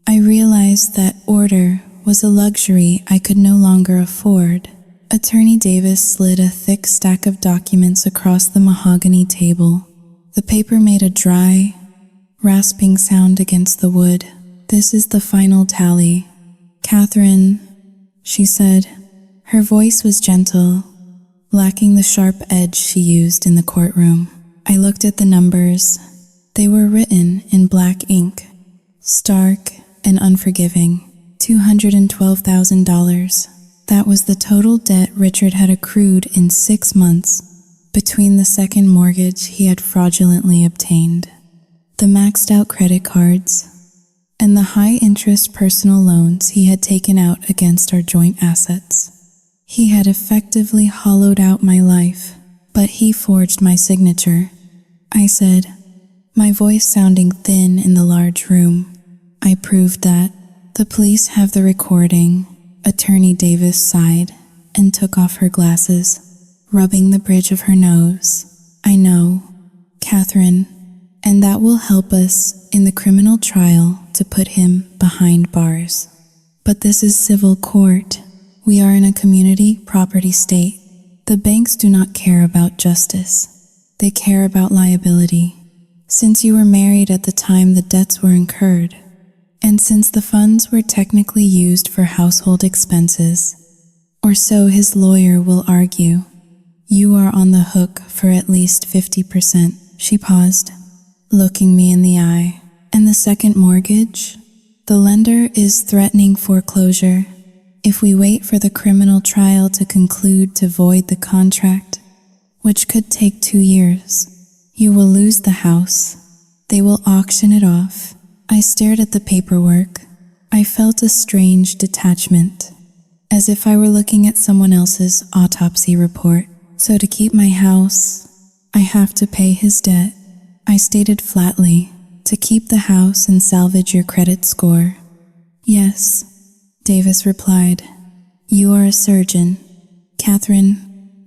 I realized that order was a luxury I could no longer afford. Attorney Davis slid a thick stack of documents across the mahogany table. The paper made a dry, rasping sound against the wood. "This is the final tally. Catherine," she said. Her voice was gentle, lacking the sharp edge she used in the courtroom. I looked at the numbers. They were written in black ink, stark and unforgiving. $212,000. That was the total debt Richard had accrued in 6 months between the second mortgage he had fraudulently obtained, the maxed out credit cards, and the high-interest personal loans he had taken out against our joint assets. He had effectively hollowed out my life, but he forged my signature. I said, my voice sounding thin in the large room. I proved that. "The police have the recording." Attorney Davis sighed and took off her glasses, rubbing the bridge of her nose. "I know, Catherine, and that will help us in the criminal trial to put him behind bars. But this is civil court. We are in a community property state. The banks do not care about justice. They care about liability. Since you were married at the time the debts were incurred, and since the funds were technically used for household expenses, or so his lawyer will argue, you are on the hook for at least 50%. She paused, looking me in the eye. "And the second mortgage? The lender is threatening foreclosure. If we wait for the criminal trial to conclude to void the contract, which could take 2 years, you will lose the house. They will auction it off." I stared at the paperwork. I felt a strange detachment, as if I were looking at someone else's autopsy report. "So to keep my house, I have to pay his debt," I stated flatly. "To keep the house and salvage your credit score." "Yes," Davis replied. "You are a surgeon. Catherine,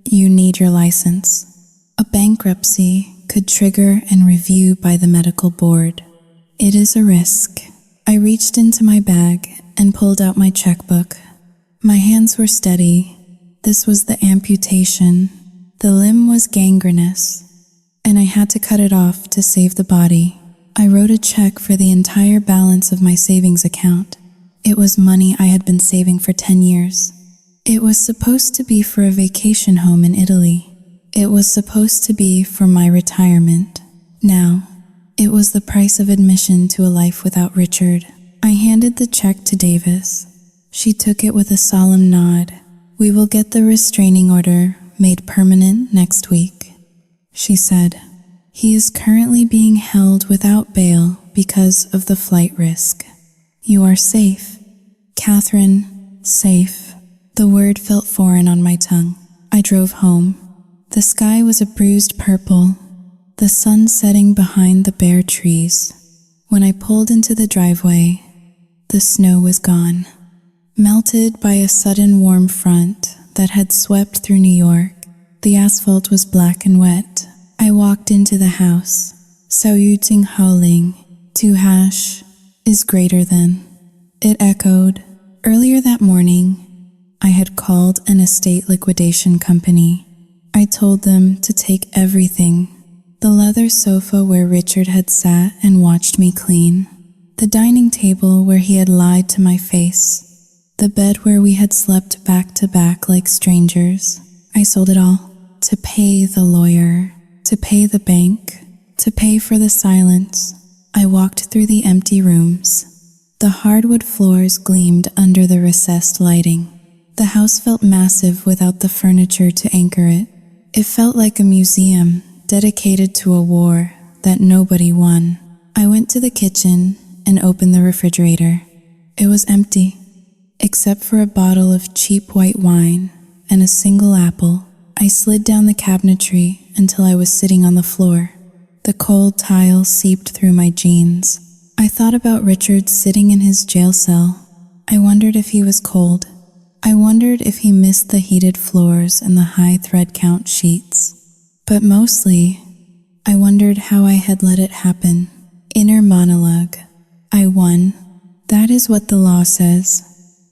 you need your license. A bankruptcy could trigger and review by the medical board. It is a risk." I reached into my bag and pulled out my checkbook. My hands were steady. This was the amputation. The limb was gangrenous, and I had to cut it off to save the body. I wrote a check for the entire balance of my savings account. It was money I had been saving for 10 years. It was supposed to be for a vacation home in Italy. It was supposed to be for my retirement. Now, it was the price of admission to a life without Richard. I handed the check to Davis. She took it with a solemn nod. "We will get the restraining order made permanent next week," she said. "He is currently being held without bail because of the flight risk. You are safe, Catherine, safe." The word felt foreign on my tongue. I drove home. The sky was a bruised purple, the sun setting behind the bare trees. When I pulled into the driveway, the snow was gone, melted by a sudden warm front that had swept through New York. The asphalt was black and wet. I walked into the house. "2# is greater than," it echoed, Earlier that morning, I had called an estate liquidation company. I told them to take everything: the leather sofa where Richard had sat and watched me clean, the dining table where he had lied to my face, the bed where we had slept back to back like strangers. I sold it all to pay the lawyer, to pay the bank, to pay for the silence. I walked through the empty rooms. The hardwood floors gleamed under the recessed lighting. The house felt massive without the furniture to anchor it. It felt like a museum dedicated to a war that nobody won. I went to the kitchen and opened the refrigerator. It was empty, except for a bottle of cheap white wine and a single apple. I slid down the cabinetry until I was sitting on the floor. The cold tile seeped through my jeans. I thought about Richard sitting in his jail cell. I wondered if he was cold. I wondered if he missed the heated floors and the high thread count sheets. But mostly, I wondered how I had let it happen. Inner monologue. I won. That is what the law says.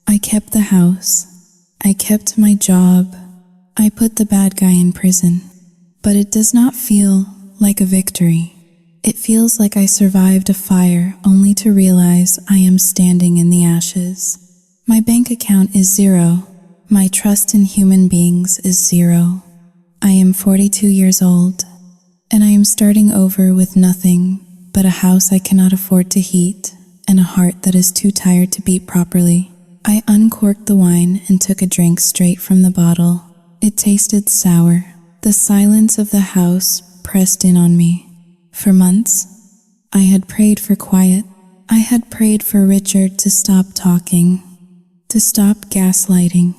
I kept the house. I kept my job. I put the bad guy in prison. But it does not feel like a victory. It feels like I survived a fire only to realize I am standing in the ashes. My bank account is zero. My trust in human beings is zero. I am 42 years old, and I am starting over with nothing but a house I cannot afford to heat and a heart that is too tired to beat properly. I uncorked the wine and took a drink straight from the bottle. It tasted sour. The silence of the house pressed in on me. For months, I had prayed for quiet. I had prayed for Richard to stop talking, to stop gaslighting,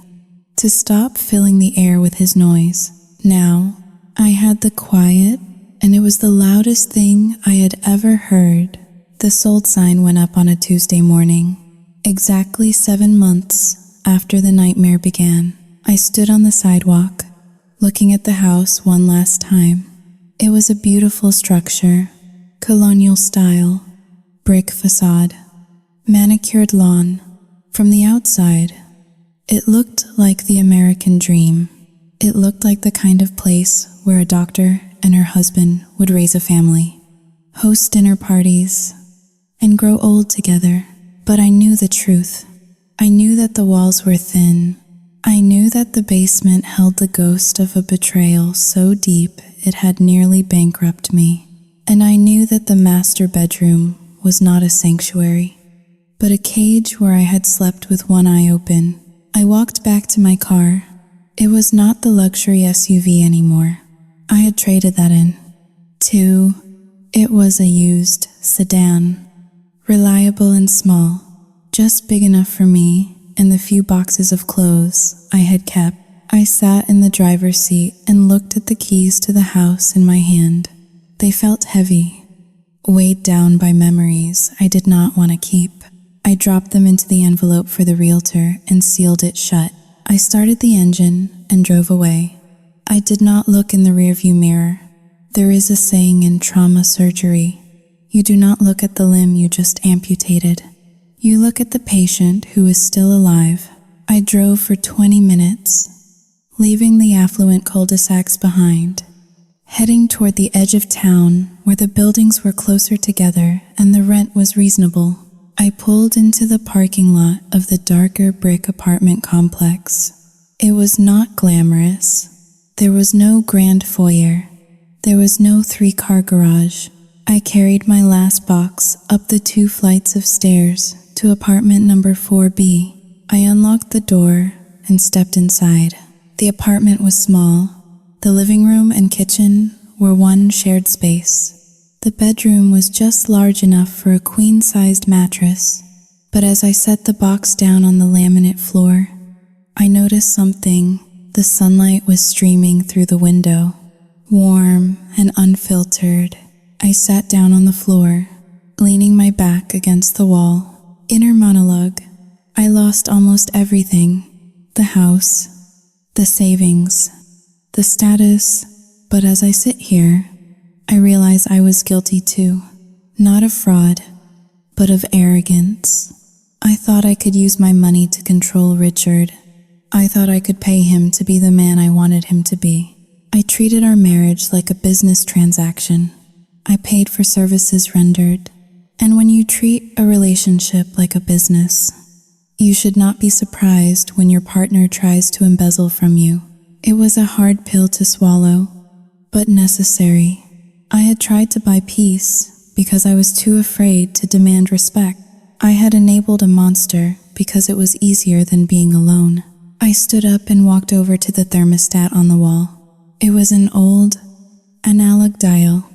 to stop filling the air with his noise. Now, I had the quiet, and it was the loudest thing I had ever heard. The sold sign went up on a Tuesday morning, exactly 7 months after the nightmare began. I stood on the sidewalk, looking at the house one last time. It was a beautiful structure, colonial style, brick facade, manicured lawn. From the outside, it looked like the American dream. It looked like the kind of place where a doctor and her husband would raise a family, host dinner parties, and grow old together. But I knew the truth. I knew that the walls were thin. I knew that the basement held the ghost of a betrayal so deep it had nearly bankrupted me. And I knew that the master bedroom was not a sanctuary, but a cage where I had slept with one eye open. I walked back to my car. It was not the luxury SUV anymore. I had traded that in. It was a used sedan, reliable and small, just big enough for me and the few boxes of clothes I had kept. I sat in the driver's seat and looked at the keys to the house in my hand. They felt heavy, weighed down by memories I did not want to keep. I dropped them into the envelope for the realtor and sealed it shut. I started the engine and drove away. I did not look in the rearview mirror. There is a saying in trauma surgery: you do not look at the limb you just amputated. You look at the patient who is still alive. I drove for 20 minutes, leaving the affluent cul-de-sacs behind, heading toward the edge of town where the buildings were closer together and the rent was reasonable. I pulled into the parking lot of the darker brick apartment complex. It was not glamorous. There was no grand foyer. There was no 3-car garage. I carried my last box up the 2 flights of stairs to apartment number 4B. I unlocked the door and stepped inside. The apartment was small. The living room and kitchen were one shared space. The bedroom was just large enough for a queen-sized mattress. But as I set the box down on the laminate floor, I noticed something. The sunlight was streaming through the window, warm and unfiltered. I sat down on the floor, leaning my back against the wall. Inner monologue. I lost almost everything. The house, the savings, the status. But as I sit here, I realize I was guilty too. Not of fraud, but of arrogance, I thought I could use my money to control Richard. I thought I could pay him to be the man I wanted him to be. I treated our marriage like a business transaction. I paid for services rendered. And when you treat a relationship like a business, you should not be surprised when your partner tries to embezzle from you. It was a hard pill to swallow, but necessary. I had tried to buy peace because I was too afraid to demand respect. I had enabled a monster because it was easier than being alone. I stood up and walked over to the thermostat on the wall. It was an old analog dial,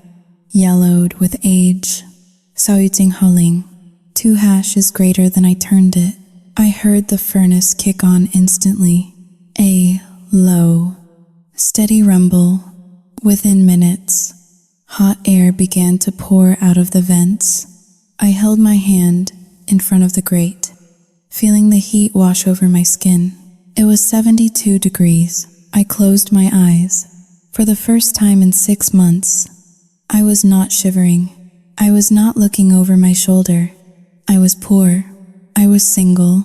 yellowed with age. Saluting Huling. 2 hashes greater than I turned it. I heard the furnace kick on instantly. A low, steady rumble. Within minutes, hot air began to pour out of the vents. I held my hand in front of the grate, feeling the heat wash over my skin. It was 72 degrees. I closed my eyes. For the first time in 6 months, I was not shivering. I was not looking over my shoulder. I was poor. I was single.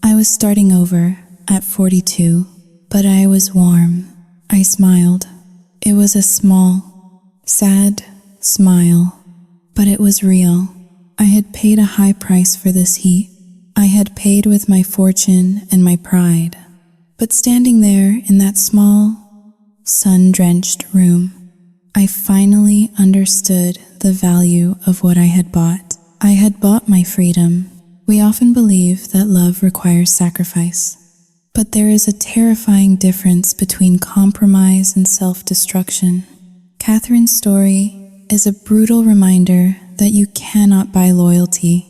I was starting over at 42, but I was warm. I smiled. It was a small, sad smile, but it was real. I had paid a high price for this heat. I had paid with my fortune and my pride. But standing there in that small, sun-drenched room, I finally understood the value of what I had bought. I had bought my freedom. We often believe that love requires sacrifice, but there is a terrifying difference between compromise and self-destruction. Catherine's story is a brutal reminder that you cannot buy loyalty,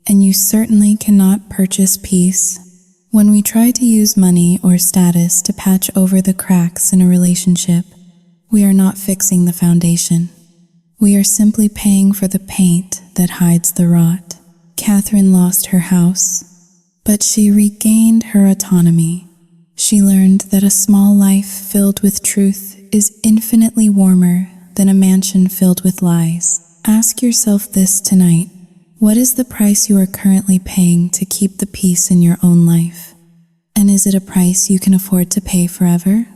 and you certainly cannot purchase peace. When we try to use money or status to patch over the cracks in a relationship, we are not fixing the foundation. We are simply paying for the paint that hides the rot. Catherine lost her house, but she regained her autonomy. She learned that a small life filled with truth is infinitely warmer than a mansion filled with lies. Ask yourself this tonight. What is the price you are currently paying to keep the peace in your own life? And is it a price you can afford to pay forever?